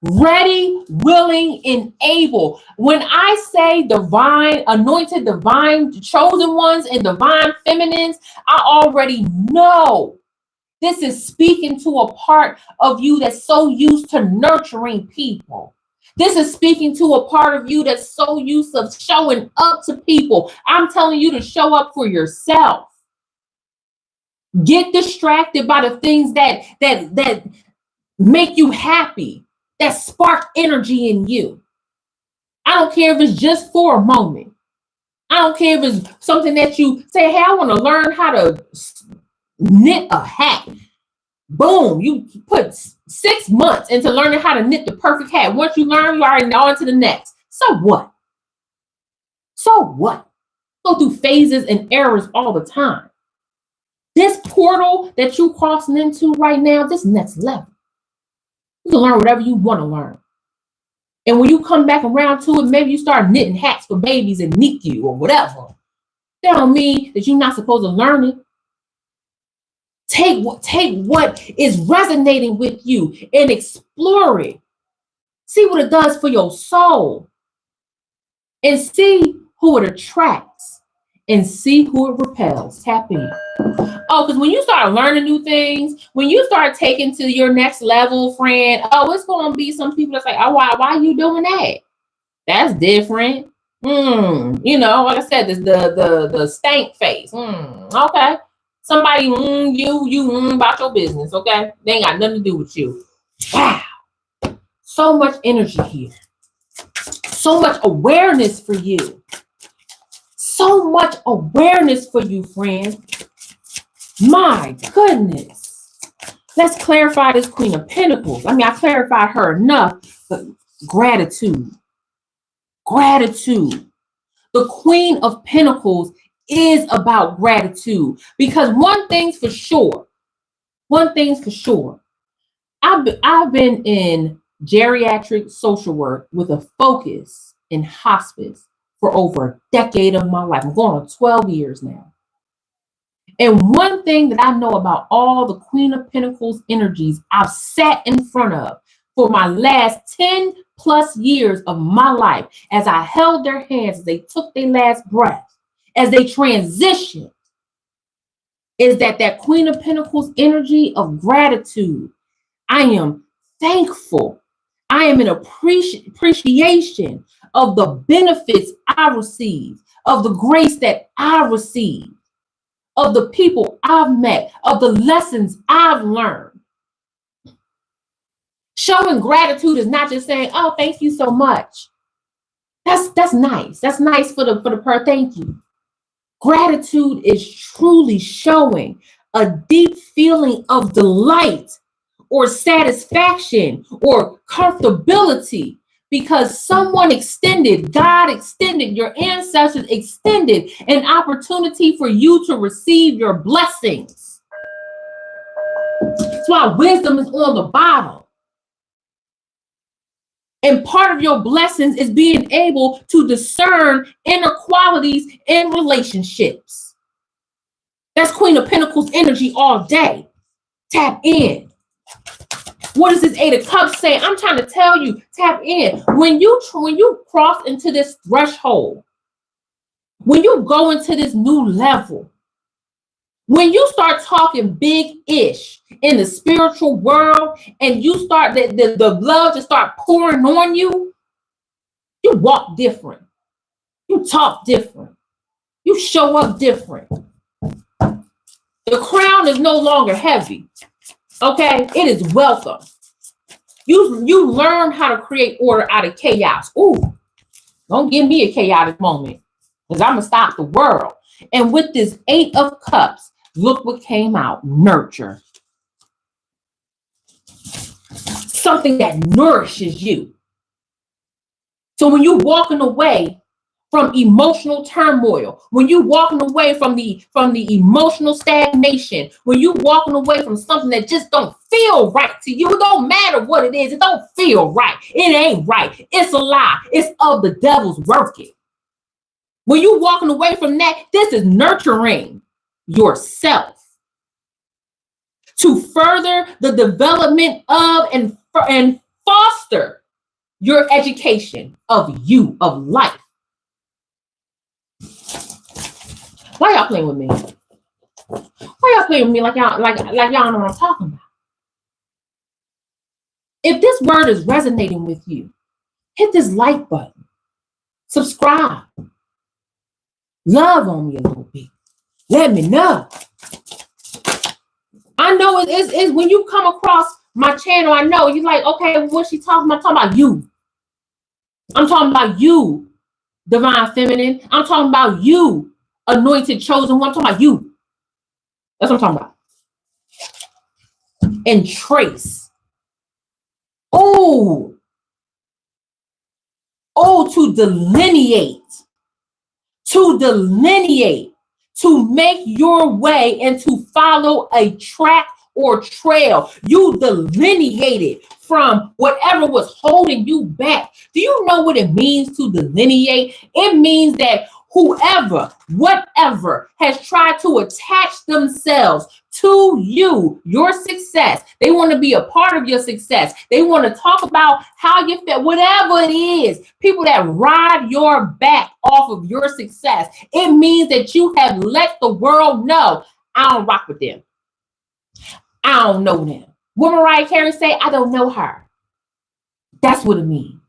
A: willing, and able. When I say divine, anointed, divine, chosen ones, and divine feminines, I already know this is speaking to a part of you that's so used to nurturing people. This is speaking to a part of you that's so used to showing up to people. I'm telling you to show up for yourself. Get distracted by the things that make you happy, that spark energy in you. I don't care if it's just for a moment. I don't care if it's something that you say, hey, I want to learn how to knit a hat. Boom, you put 6 months into learning how to knit the perfect hat. Once you learn, you already on to the next. So what? Go through phases and errors all the time. This portal that you're crossing into right now, this next level, you can learn whatever you want to learn. And when you come back around to it, maybe you start knitting hats for babies and NICU or whatever. That don't mean that you're not supposed to learn it. Take what is resonating with you and explore it. See what it does for your soul. And see who it attracts. And see who it repels. Tap in. Oh, because when you start learning new things, when you start taking to your next level, friend, it's going to be some people that's like, oh, why are you doing that? That's different. Like I said, this the stank face. Okay. Somebody you about your business, okay? They ain't got nothing to do with you. Wow. So much energy here. So much awareness for you. So much awareness for you, friend. My goodness. Let's clarify this Queen of Pentacles. I mean, I clarified her enough, but gratitude. Gratitude. The Queen of Pentacles is about gratitude, because one thing's for sure. I've been in geriatric social work with a focus in hospice for over a decade of my life. I'm going on 12 years now. And one thing that I know about all the Queen of Pentacles energies I've sat in front of for my last 10 plus years of my life, as I held their hands, as they took their last breath, as they transitioned, is that Queen of Pentacles energy of gratitude. I am thankful. I am in appreciation of the benefits I receive, of the grace that I receive, of the people I've met, of the lessons I've learned. Showing gratitude is not just saying, oh, thank you so much. That's nice. That's nice for the per thank you. Gratitude is truly showing a deep feeling of delight or satisfaction or comfortability, because someone extended, God extended, your ancestors extended an opportunity for you to receive your blessings. That's why wisdom is on the bottom. And part of your blessings is being able to discern inequalities in relationships. That's Queen of Pentacles energy all day. Tap in. What does this Eight of Cups say? I'm trying to tell you, tap in. When you cross into this threshold, when you go into this new level, when you start talking big-ish in the spiritual world, and you start the love to start pouring on you, you walk different. You talk different. You show up different. The crown is no longer heavy. Okay? It is welcome. You learn how to create order out of chaos. Ooh, don't give me a chaotic moment, because I'm going to stop the world. And with this Eight of Cups, look what came out. Nurture. Something that nourishes you. So when you're walking away from emotional turmoil, when you're walking away from the emotional stagnation, when you're walking away from something that just don't feel right to you, it don't matter what it is, it don't feel right. It ain't right. It's a lie. It's of the devil's working. When you're walking away from that, this is nurturing yourself to further the development of and foster your education of you, of life. Why y'all playing with me? Why y'all playing with me like y'all know what I'm talking about? If this word is resonating with you, hit this like button. Subscribe. Love on me a little bit. Let me know. I know it's when you come across my channel, I know you're like, okay, what's she talking about? I'm talking about you. I'm talking about you, Divine Feminine. I'm talking about you, Anointed Chosen One. I'm talking about you. That's what I'm talking about. And trace. Oh, to delineate. To make your way and to follow a track or trail. You delineated from whatever was holding you back. Do you know what it means to delineate? It means that whoever, whatever has tried to attach themselves to you, your success. They want to be a part of your success. They want to talk about how you feel, whatever it is. People that ride your back off of your success. It means that you have let the world know, I don't rock with them. I don't know them. What Mariah Carey say? I don't know her. That's what it means.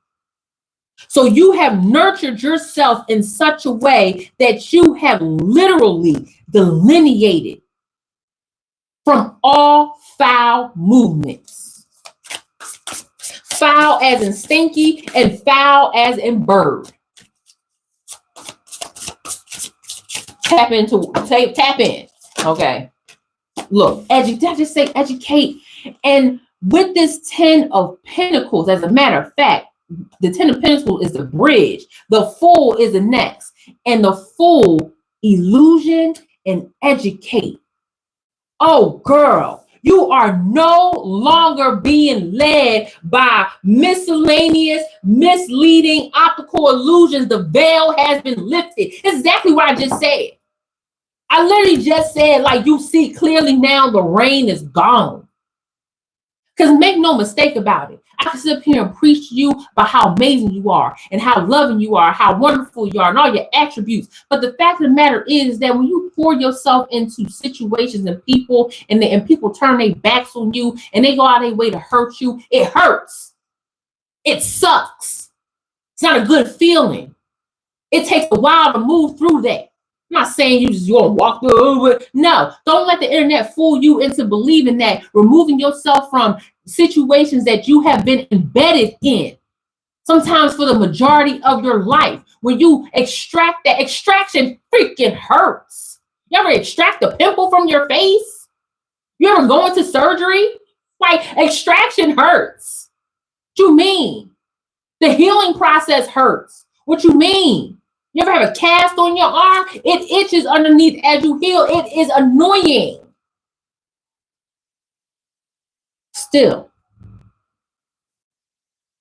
A: So you have nurtured yourself in such a way that you have literally delineated from all foul movements. Foul as in stinky and foul as in bird. Tap in. Okay. Look, did I just say educate? And with this 10 of Pentacles, as a matter of fact, the 10 of Pentacles is the bridge. The Fool is the next. And the Fool, illusion and educate. Oh, girl, you are no longer being led by miscellaneous, misleading, optical illusions. The veil has been lifted. It's exactly what I just said. I literally just said, like, you see clearly now the rain is gone. Because make no mistake about it. I can sit up here and preach to you about how amazing you are and how loving you are, how wonderful you are, and all your attributes. But the fact of the matter is that when you pour yourself into situations and people, and people turn their backs on you and they go out of their way to hurt you, it hurts. It sucks. It's not a good feeling. It takes a while to move through that. I'm not saying you just want to walk through it. No, don't let the internet fool you into believing that removing yourself from situations that you have been embedded in, sometimes for the majority of your life, when you extract that, extraction freaking hurts. You ever extract a pimple from your face? You ever go into surgery? Like, extraction hurts. What you mean? The healing process hurts. What you mean? You ever have a cast on your arm? It itches underneath as you heal. It is annoying. Still,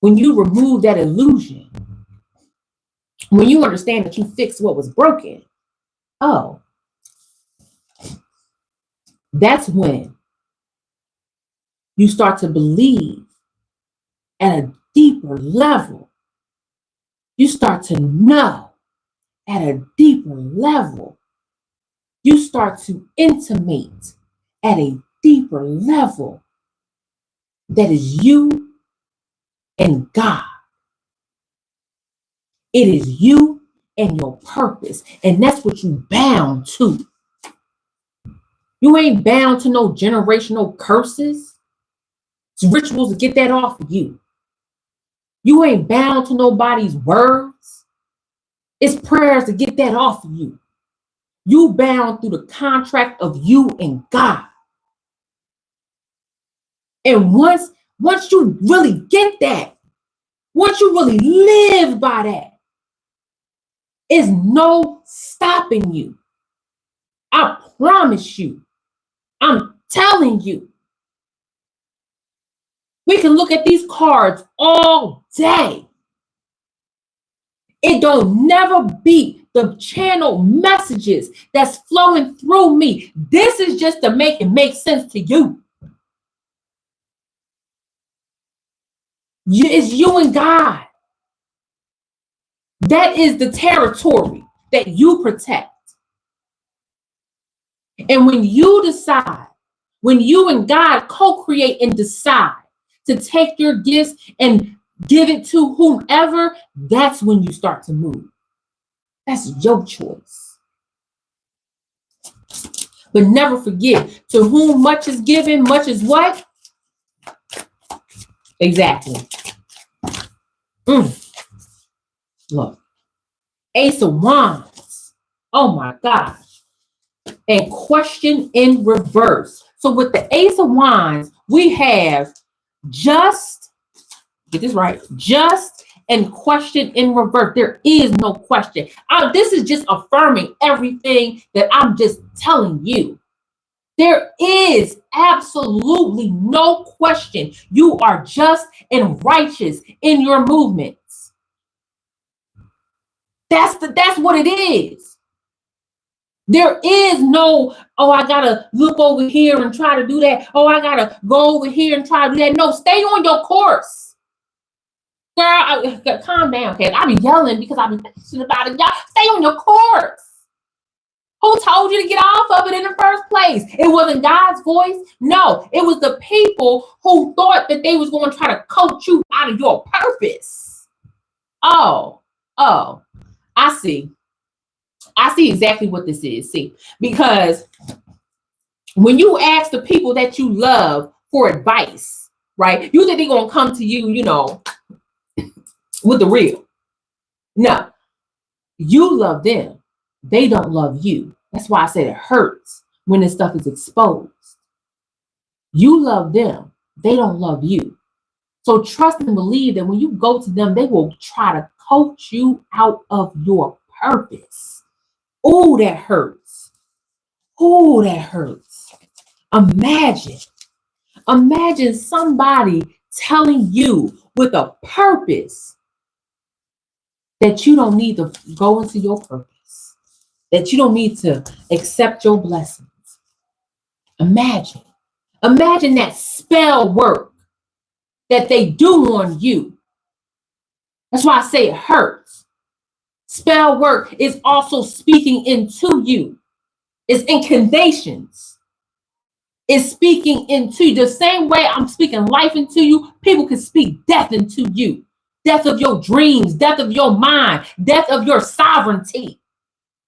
A: when you remove that illusion, when you understand that you fixed what was broken, oh, that's when you start to believe at a deeper level. You start to know at a deeper level. You start to intimate at a deeper level. That is you and God. It is you and your purpose. And that's what you bound to. You ain't bound to no generational curses. It's rituals to get that off of you. You ain't bound to nobody's words. It's prayers to get that off of you. You bound through the contract of you and God. And once you really get that, once you really live by that, there's no stopping you. I promise you. I'm telling you. We can look at these cards all day. It don't never be the channel messages that's flowing through me. This is just to make it make sense to you. It's you and God. That is the territory that you protect. And when you decide, when you and God co-create and decide to take your gifts and give it to whomever, that's when you start to move. That's your choice. But never forget, to whom much is given, much is what? Exactly. Look, Ace of Wands. Oh my gosh. And question in reverse. So with the Ace of Wands, we have just, get this right, just and question in reverse. There is no question. This is just affirming everything that I'm just telling you. There is absolutely no question. You are just and righteous in your movements. That's what it is. There is no, oh, I gotta look over here and try to do that. Oh, I gotta go over here and try to do that. No, stay on your course. Girl, calm down, Kat. I be yelling because I be thinking about it. Y'all, stay on your course. Who told you to get off of it in the first place? It wasn't God's voice. No, it was the people who thought that they was going to try to coach you out of your purpose. Oh, I see. I see exactly what this is. See, because when you ask the people that you love for advice, right? You think they're going to come to you, with the real. No, you love them. They don't love you. That's why I said it hurts when this stuff is exposed. You love them. They don't love you. So trust and believe that when you go to them, they will try to coach you out of your purpose. Oh, that hurts. Oh, that hurts. Imagine somebody telling you with a purpose that you don't need to go into your purpose, that you don't need to accept your blessings. Imagine that spell work that they do on you. That's why I say it hurts. Spell work is also speaking into you. It's incantations. It's speaking into you. The same way I'm speaking life into you, people can speak death into you. Death of your dreams, death of your mind, death of your sovereignty,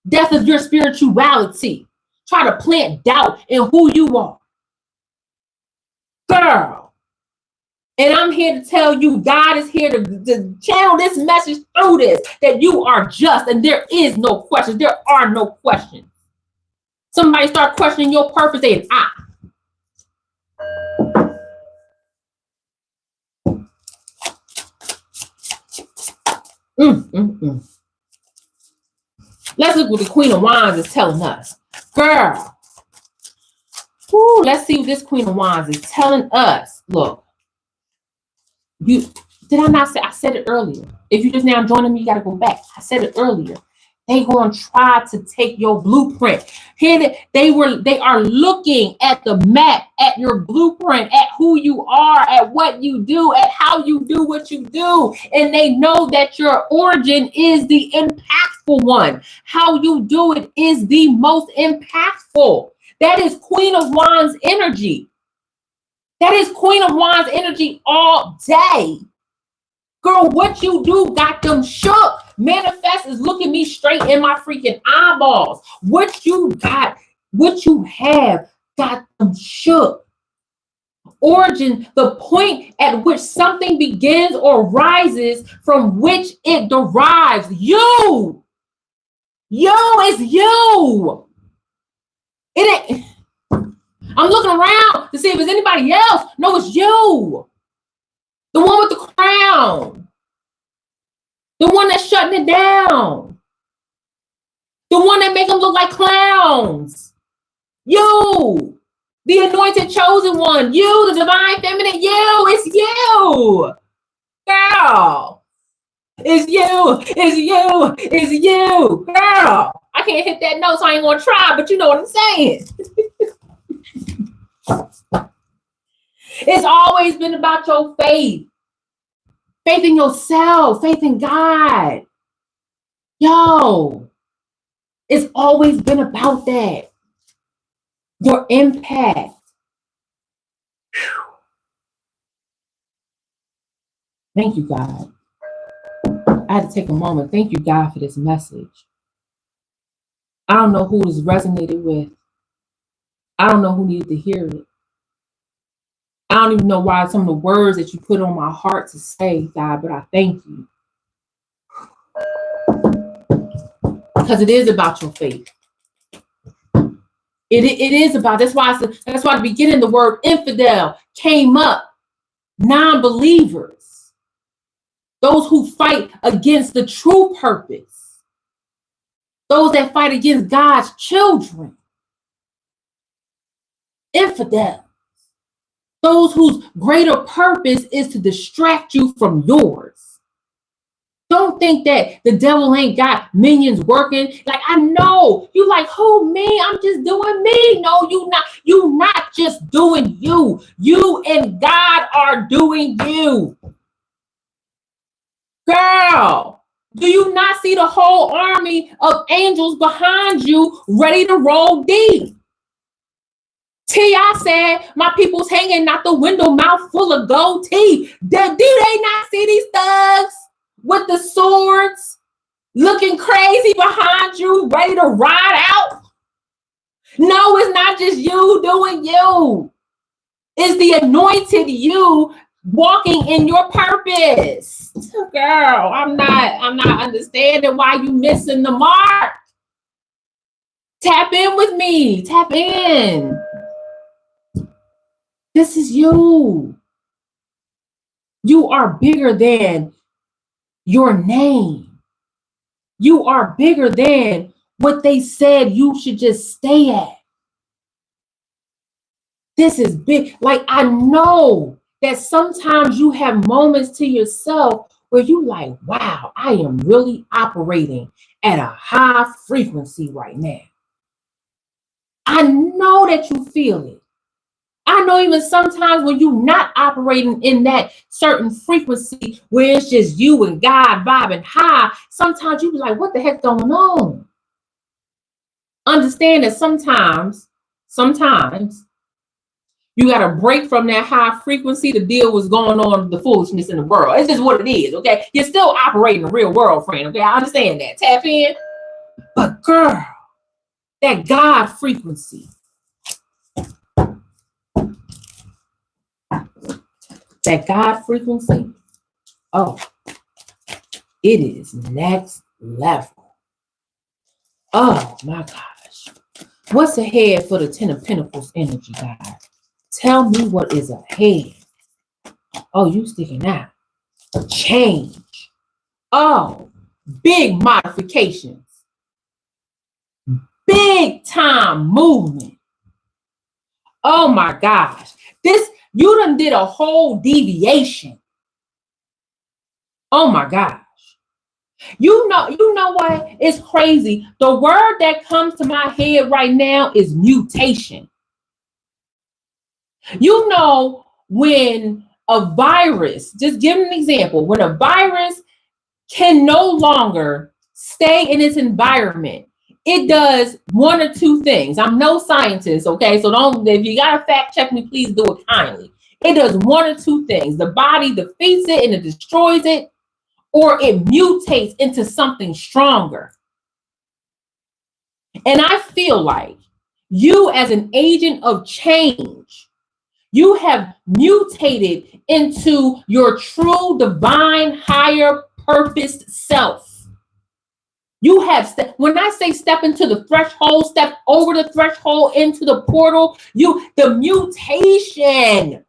A: death of your spirituality. Try to plant doubt in who you are. Girl. And I'm here to tell you, God is here to channel this message through this, that you are just and there is no questions. There are no questions. Somebody start questioning your purpose, they Let's look what the Queen of Wands is telling us. Girl. Woo, let's see what this Queen of Wands is telling us. Look. Did I not say? I said it earlier. If you're just now joining me, you got to go back. I said it earlier. They going to try to take your blueprint. Here they are looking at the map, at your blueprint, at who you are, at what you do, at how you do what you do. And they know that your origin is the impactful one. How you do it is the most impactful. That is Queen of Wands energy. That is Queen of Wands energy all day. Girl, what you do got them shook. Manifest is looking me straight in my freaking eyeballs. What you got, what you have got them shook. Origin, the point at which something begins or rises from which it derives. You. It's you. It ain't. I'm looking around to see if it's anybody else. No, it's you. The one with the crown. The one that's shutting it down. The one that make them look like clowns. You. The anointed chosen one. You, the divine feminine. You. It's you. Girl. It's you. It's you. It's you. Girl. I can't hit that note, so I ain't going to try, but you know what I'm saying. It's always been about your faith. Faith in yourself. Faith in God. Yo. It's always been about that. Your impact. Whew. Thank you, God. I had to take a moment. Thank you, God, for this message. I don't know who this resonated with. I don't know who needed to hear it. I don't even know why some of the words that you put on my heart to say, God, but I thank you. Because it is about your faith. It is about, that's why at the beginning the word infidel came up. Non-believers. Those who fight against the true purpose. Those that fight against God's children. Infidel. Those whose greater purpose is to distract you from yours. Don't think that the devil ain't got minions working. Like, I know you like, who, me? I'm just doing me. No, you not. You not just doing you. You and God are doing you. Girl, do you not see the whole army of angels behind you ready to roll deep? T.I. said, my people's hanging out the window, mouth full of gold teeth. Do they not see these thugs with the swords looking crazy behind you, ready to ride out? No, it's not just you doing you. It's the anointed you walking in your purpose. Girl, I'm not understanding why you missing the mark. Tap in with me. Tap in. This is you. You are bigger than your name. You are bigger than what they said you should just stay at. This is big. Like, I know that sometimes you have moments to yourself where you like, wow, I am really operating at a high frequency right now. I know that you feel it. I know even sometimes when you're not operating in that certain frequency where it's just you and God vibing high, sometimes you be like, what the heck's going on? Understand that sometimes you got to break from that high frequency to deal with what's going on, the foolishness in the world. It's just what it is, okay? You're still operating the real world, friend, okay? I understand that. Tap in. But girl, that God frequency, oh, it is next level. Oh my gosh. What's ahead for the 10 of Pentacles energy, guys? Tell me what is ahead. Oh, you sticking out. Change. Oh, big modifications. Big time movement. Oh my gosh. You done did a whole deviation. Oh my gosh. You know what? It's crazy. The word that comes to my head right now is mutation. You know, when a virus, just give an example, when a virus can no longer stay in its environment, it does one or two things. I'm no scientist, okay? So if you gotta fact check me, please do it kindly. It does one or two things. The body defeats it and it destroys it, or it mutates into something stronger. And I feel like you, as an agent of change, you have mutated into your true divine higher purposed self. You have, when I say step into the threshold, step over the threshold into the portal, the mutation,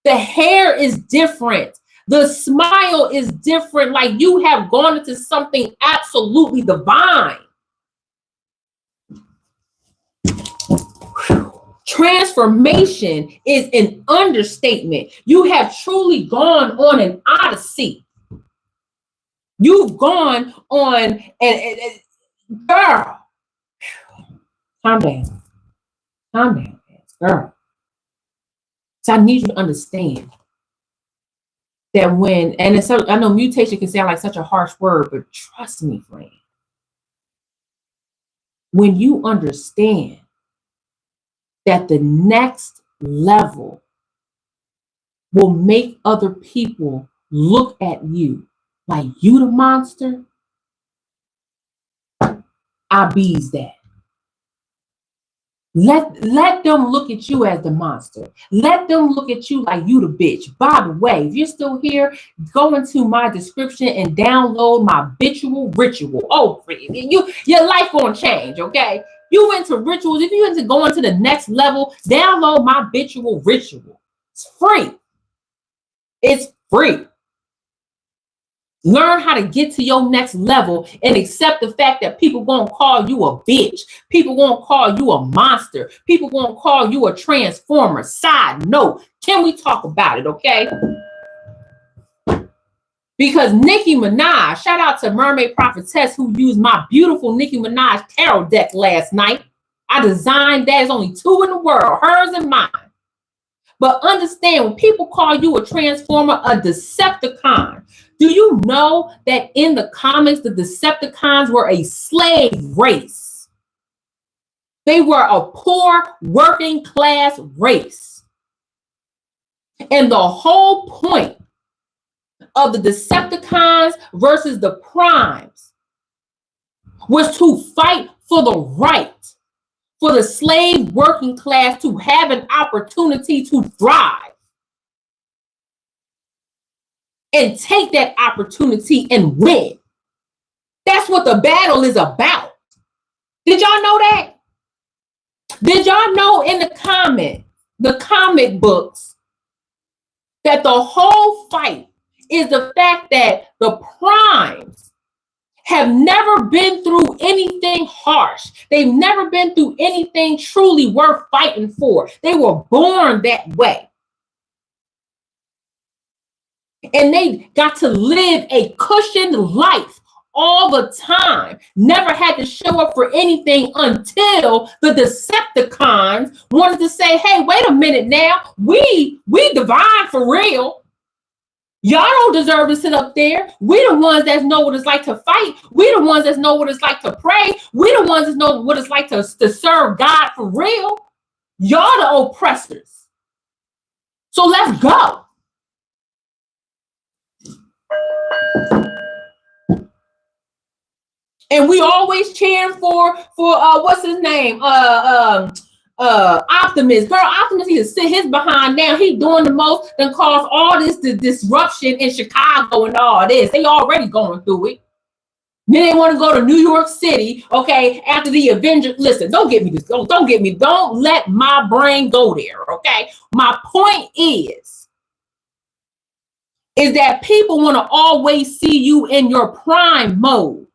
A: the hair is different. The smile is different. Like, you have gone into something absolutely divine. Transformation is an understatement. You have truly gone on an odyssey. You've gone on and girl, calm down, girl. So I need you to understand that I know mutation can sound like such a harsh word, but trust me, friend, when you understand that the next level will make other people look at you like you the monster, I bees that. Let them look at you as the monster. Let them look at you like you the bitch. By the way, if you're still here, go into my description and download my habitual ritual. Oh, your life gonna change, okay? You into rituals. If you into going to the next level, download my habitual ritual. It's free. It's free. Learn how to get to your next level and accept the fact that people gonna call you a bitch. People gonna call you a monster. People gonna call you a transformer. Side note, can we talk about it, okay? Because Nicki Minaj, shout out to Mermaid Prophetess who used my beautiful Nicki Minaj tarot deck last night. I designed that. There's only two in the world, hers and mine. But understand, when people call you a transformer, a Decepticon, do you know that in the comics, the Decepticons were a slave race? They were a poor working class race. And the whole point of the Decepticons versus the Primes was to fight for the right for the slave working class to have an opportunity to thrive and take that opportunity and win. That's what the battle is about. Did y'all know that? Did y'all know in the comic books, that the whole fight is the fact that the Primes have never been through anything harsh. They've never been through anything truly worth fighting for. They were born that way. And they got to live a cushioned life all the time. Never had to show up for anything until the Decepticons wanted to say, hey, wait a minute now. We divine for real. Y'all don't deserve to sit up there. We the ones that know what it's like to fight. We the ones that know what it's like to pray. We the ones that know what it's like to serve God for real. Y'all the oppressors. So let's go. And we always cheering for what's his name? Optimus. Girl, Optimus, he sit his behind now. He doing the most and caused all this the disruption in Chicago and all this. They already going through it. Then they want to go to New York City, okay, after the Avengers. Listen, don't get me this. Don't get me. Don't let my brain go there, okay? My point is that people want to always see you in your prime mode.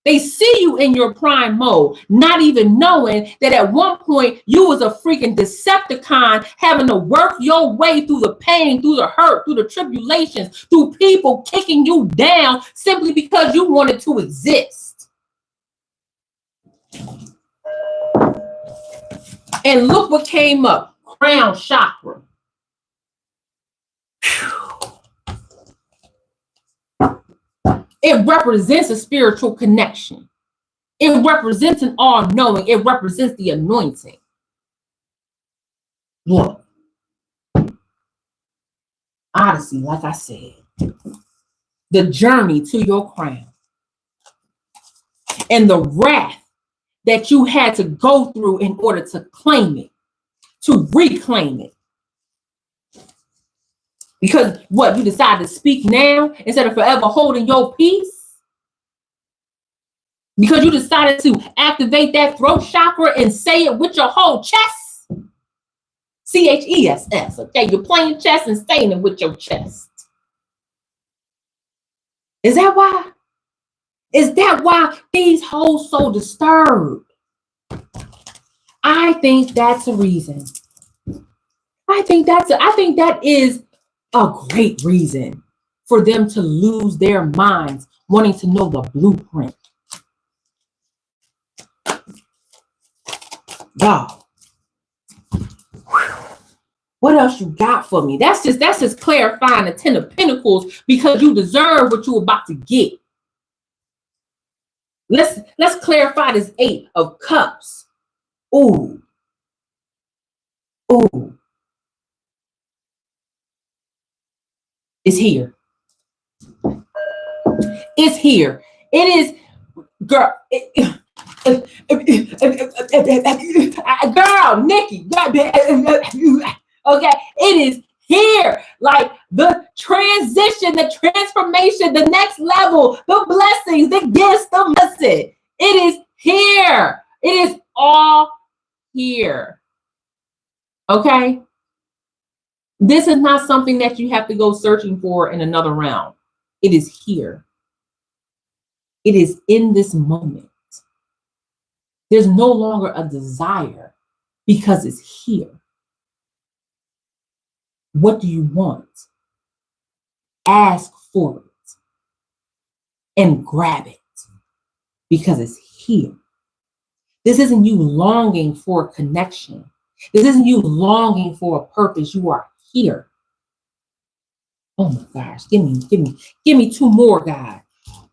A: They see you in your prime mode, not even knowing that at one point you was a freaking Decepticon having to work your way through the pain, through the hurt, through the tribulations, through people kicking you down simply because you wanted to exist. And look what came up, crown chakra. It represents a spiritual connection. It represents an all-knowing. It represents the anointing. Look, Odyssey, like I said, the journey to your crown and the wrath that you had to go through in order to claim it, to reclaim it. Because what, you decided to speak now instead of forever holding your peace? Because you decided to activate that throat chakra and say it with your whole chest? CHESS, okay? You're playing chess and saying it with your chest. Is that why? Is that why these hoes so disturbed? I think that's a reason. I think that is a great reason for them to lose their minds, wanting to know the blueprint. Y'all, what else you got for me? That's just clarifying the 10 of Pentacles, because you deserve what you're about to get. Let's clarify this 8 of Cups. Ooh. It's here. It's here. It is, girl. Girl, Nikki. Okay, it is here. Like the transition, the transformation, the next level, the blessings, the gifts, the blessing. It is here. It is all here. Okay. This is not something that you have to go searching for in another realm. It is here. It is in this moment. There's no longer a desire because it's here. What do you want? Ask for it. and grab it because it's here. This isn't you longing for a connection. This isn't you longing for a purpose. You are here. Oh my gosh, give me two more, God.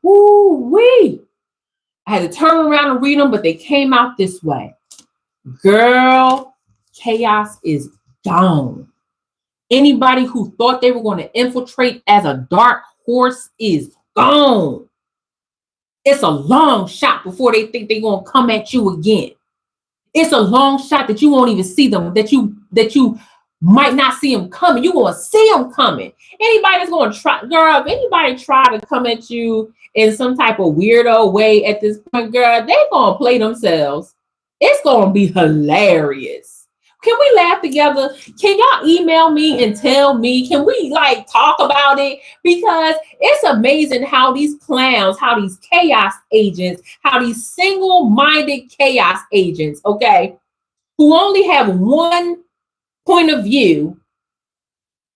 A: Woo-wee. I had to turn around and read them, but they came out this way. Girl, chaos is gone. Anybody who thought they were going to infiltrate as a dark horse is gone. It's a long shot before they think they're going to come at you again. It's a long shot that you won't even see them, that you might not see them coming. You're going to see them coming. Anybody that's going to try, girl, if anybody try to come at you in some type of weirdo way at this point, girl, they're going to play themselves. It's going to be hilarious. Can we laugh together? Can y'all email me and tell me? Can we like talk about it? Because it's amazing how these clowns, how these chaos agents, how these single-minded chaos agents, okay, who only have one point of view,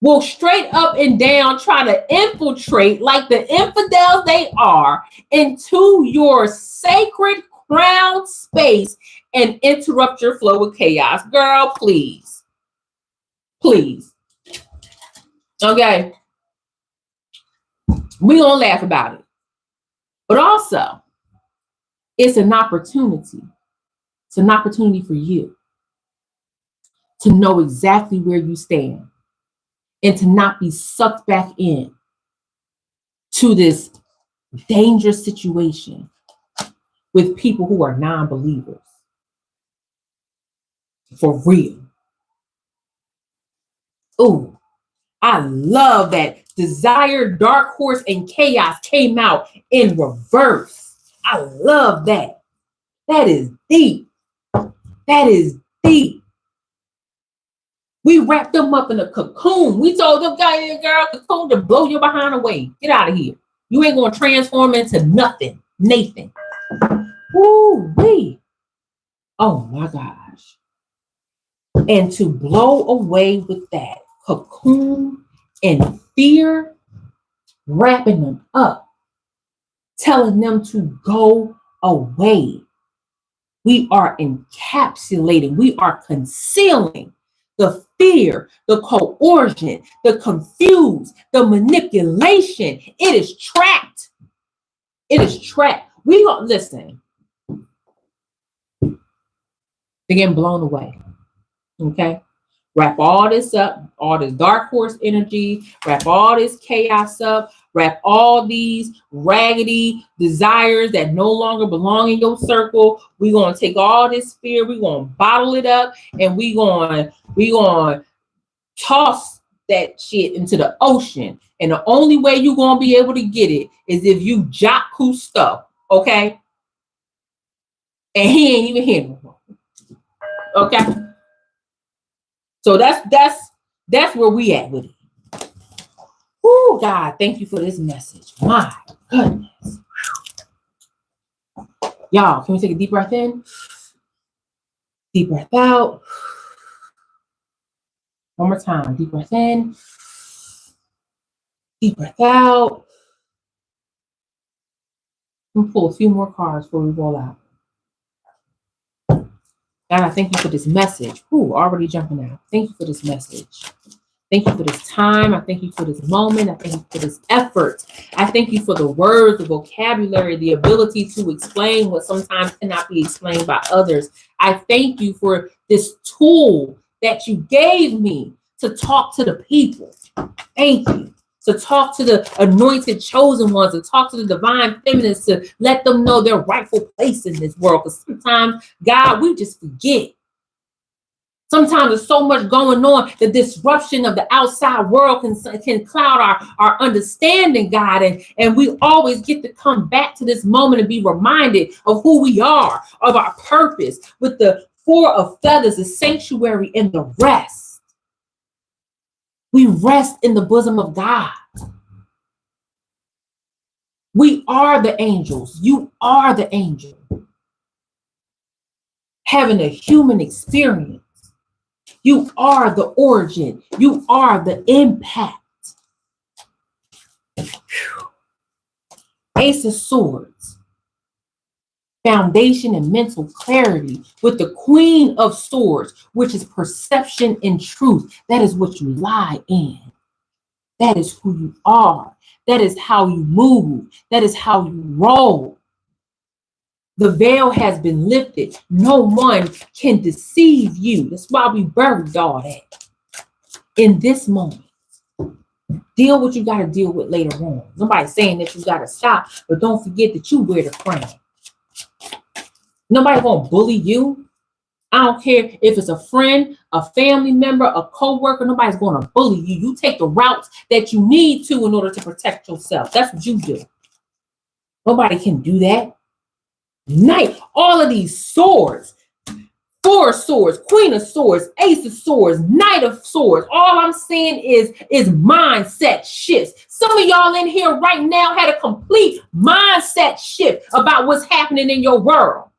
A: will straight up and down try to infiltrate, like the infidels they are, into your sacred crown space and interrupt your flow with chaos. Girl, please. Please. Okay. We're going to laugh about it. But also, it's an opportunity. It's an opportunity for you to know exactly where you stand and to not be sucked back in to this dangerous situation with people who are non-believers. For real. Oh, I love that desire, dark horse, and chaos came out in reverse. I love that. That is deep. That is deep. We wrapped them up in a cocoon. We told them, girl, cocoon to blow your behind away. Get out of here. You ain't going to transform into nothing. Nathan. Woo-wee. Oh my gosh. And to blow away with that cocoon and fear, wrapping them up, telling them to go away. We are encapsulating, we are concealing the fear, the coercion, the confused, the manipulation. It is trapped. It is trapped. We don't listen. They're getting blown away. Okay. Wrap all this up, all this dark horse energy, wrap all this chaos up, wrap all these raggedy desires that no longer belong in your circle. We're going to take all this fear, we're going to bottle it up, and we're going to toss that shit into the ocean. And the only way you're going to be able to get it is if you jock stuff, okay? And he ain't even here no more. Okay? So that's where we at with it. Oh God, thank you for this message. My goodness. Y'all, can we take a deep breath in? Deep breath out. One more time. Deep breath in. Deep breath out. And pull a few more cards before we roll out. God, I thank you for this message. Ooh, already jumping out. Thank you for this message. Thank you for this time. I thank you for this moment. I thank you for this effort. I thank you for the words, the vocabulary, the ability to explain what sometimes cannot be explained by others. I thank you for this tool that you gave me to talk to the people. Thank you. To talk to the anointed chosen ones, to talk to the divine feminists, to let them know their rightful place in this world. Because sometimes, God, we just forget. Sometimes there's so much going on. The disruption of the outside world can cloud our understanding, God. And we always get to come back to this moment and be reminded of who we are, of our purpose, with the four of feathers, the sanctuary, and the rest. We rest in the bosom of God. We are the angels. You are the angel. Having a human experience. You are the origin. You are the impact. Ace of Swords. Foundation and mental clarity with the Queen of Swords, which is perception and truth. That is what you lie in. That is who you are. That is how you move. That is how you roll. The veil has been lifted. No one can deceive you. That's why we buried all that in this moment. Deal what you got to deal with later on. Nobody's saying that you got to stop, but don't forget that you wear the crown. Nobody gonna bully you. I don't care if it's a friend, a family member, a co-worker. Nobody's gonna bully you. You take the routes that you need to in order to protect yourself. That's what you do. Nobody can do that. Knight, all of these swords. Four of Swords, Queen of Swords, Ace of Swords, Knight of Swords. All I'm saying is mindset shifts. Some of y'all in here right now had a complete mindset shift about what's happening in your world.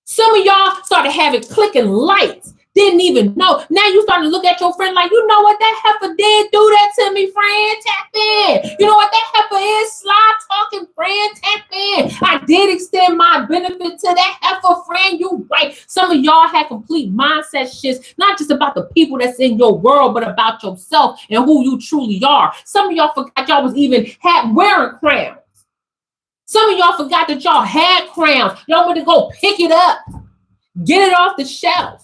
A: Some of y'all started having clicking lights. Didn't even know. Now you starting to look at your friend like, you know what, that heifer did do that to me, friend. Tap in. You know what, that heifer is sly talking, friend. Tap in. I did extend my benefit to that heifer, friend. You right. Some of y'all had complete mindset shifts, not just about the people that's in your world, but about yourself and who you truly are. Some of y'all forgot y'all was even wearing crowns. Some of y'all forgot that y'all had crowns. Y'all went to go pick it up, get it off the shelf.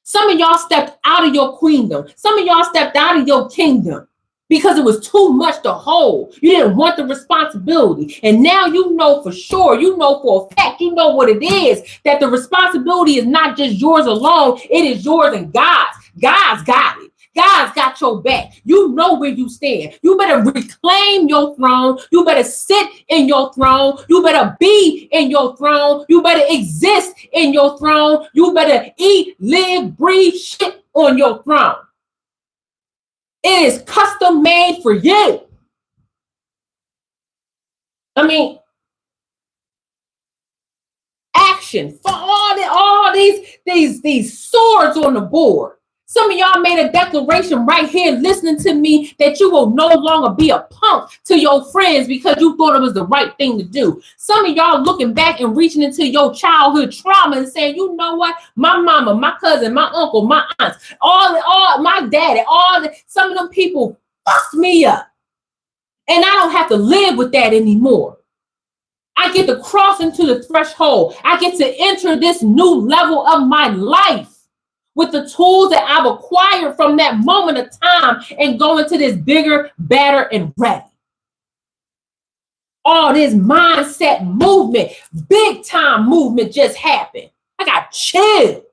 A: Some of y'all stepped out of your queendom. Some of y'all stepped out of your kingdom because it was too much to hold. You didn't want the responsibility. And now you know for sure, you know for a fact, you know what it is, that the responsibility is not just yours alone. It is yours and God's. God's got it. God's got your back. You know where you stand. You better reclaim your throne. You better sit in your throne. You better be in your throne. You better exist in your throne. You better eat, live, breathe shit on your throne. It is custom made for you. I mean, action for all these swords on the board. Some of y'all made a declaration right here listening to me that you will no longer be a punk to your friends because you thought it was the right thing to do. Some of y'all looking back and reaching into your childhood trauma and saying, you know what? My mama, my cousin, my uncle, my aunts, all my daddy, some of them people fucked me up. And I don't have to live with that anymore. I get to cross into the threshold. I get to enter this new level of my life with the tools that I've acquired from that moment of time and go into this bigger, better, and ready. All this mindset movement, big time movement just happened. I got chills.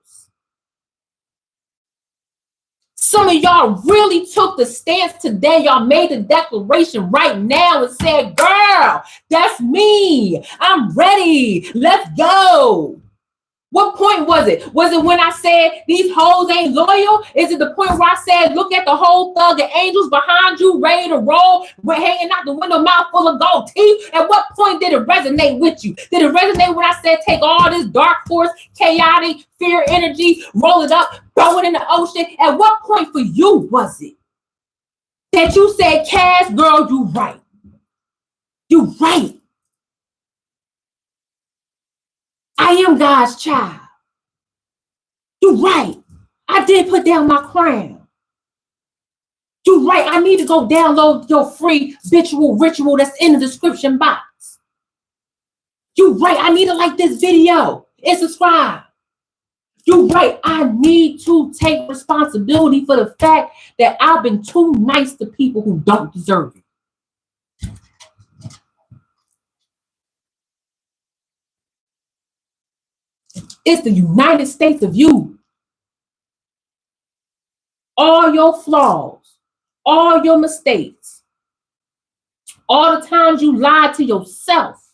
A: Some of y'all really took the stance today. Y'all made the declaration right now and said, girl, that's me. I'm ready. Let's go. What point was it? Was it when I said these hoes ain't loyal? Is it the point where I said, look at the whole thug of angels behind you, ready to roll, we're hanging out the window, mouth full of gold teeth? At what point did it resonate with you? Did it resonate when I said, take all this dark force, chaotic, fear energy, roll it up, throw it in the ocean? At what point for you was it that you said, Cass, girl, you right. You right. I am God's child. You're right. I did put down my crown. You're right. I need to go download your free ritual that's in the description box. You're right. I need to like this video and subscribe. You're right. I need to take responsibility for the fact that I've been too nice to people who don't deserve it. It's the United States of you. All your flaws, all your mistakes, all the times you lied to yourself,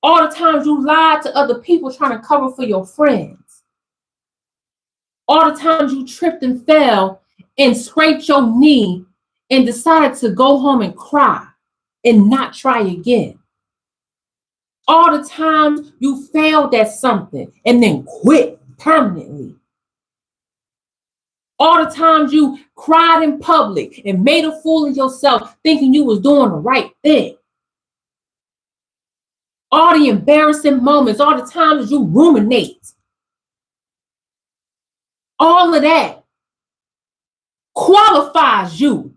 A: all the times you lied to other people trying to cover for your friends, all the times you tripped and fell and scraped your knee and decided to go home and cry and not try again. All the times you failed at something and then quit permanently. All the times you cried in public and made a fool of yourself thinking you was doing the right thing. all the embarrassing moments, all the times you ruminate, all of that qualifies you.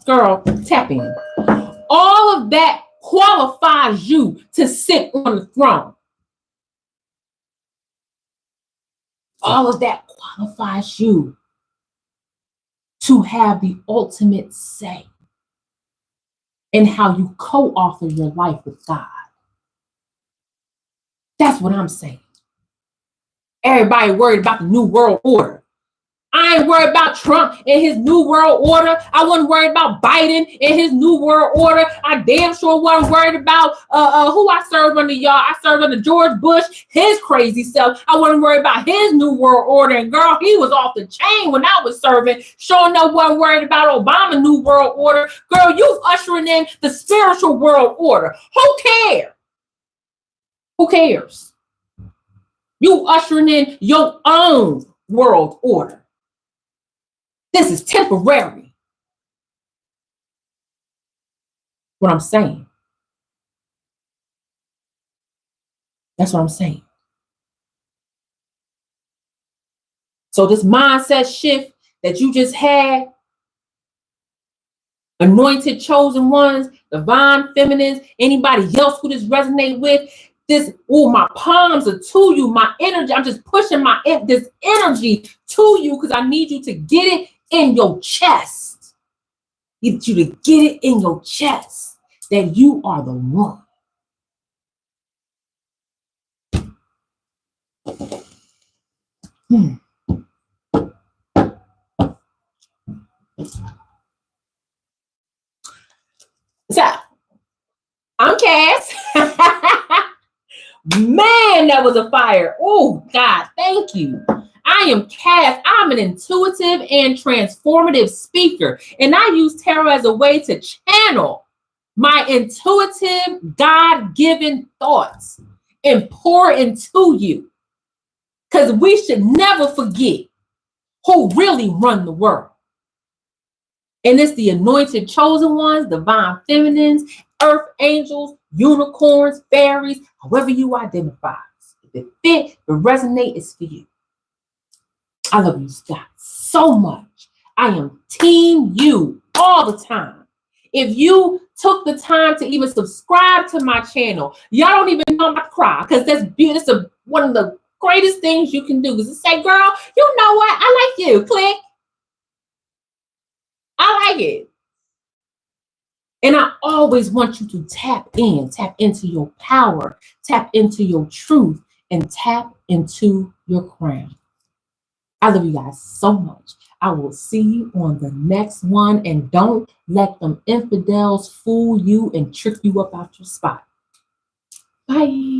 A: Girl, tap in. All of that qualifies you to sit on the throne. All of that qualifies you to have the ultimate say in how you co-author your life with God. That's what I'm saying. Everybody worried about the new world order. I ain't worried about Trump and his new world order. I wasn't worried about Biden and his new world order. I damn sure wasn't worried about who I served under, y'all. I served under George Bush, his crazy self. I wasn't worried about his new world order. And girl, he was off the chain when I was serving. Sure enough, wasn't worried about Obama's new world order. Girl, you ushering in the spiritual world order. Who cares? Who cares? You ushering in your own world order. This is temporary. What I'm saying. That's what I'm saying. So this mindset shift that you just had, anointed chosen ones, divine feminines, anybody else who this resonate with, this, oh, my palms are to you, my energy, I'm just pushing this energy to you because I need you to get it in your chest. I need you to get it in your chest that you are the one. So, I'm Cass. Man, that was a fire. Oh, God, thank you. I am Cass. I'm an intuitive and transformative speaker, and I use tarot as a way to channel my intuitive, God-given thoughts and pour into you. Because we should never forget who really run the world. And it's the anointed chosen ones, divine feminines, earth angels, unicorns, fairies, however you identify. If it fit, if it resonate, it's for you. I love you guys so much. I am team you all the time. If you took the time to even subscribe to my channel, y'all don't even know my cry, because that's beautiful. One of the greatest things you can do is to say, girl, you know what? I like you. Click. I like it. And I always want you to tap into your power, tap into your truth, and tap into your crown. I love you guys so much. I will see you on the next one. And don't let them infidels fool you and trick you up out your spot. Bye.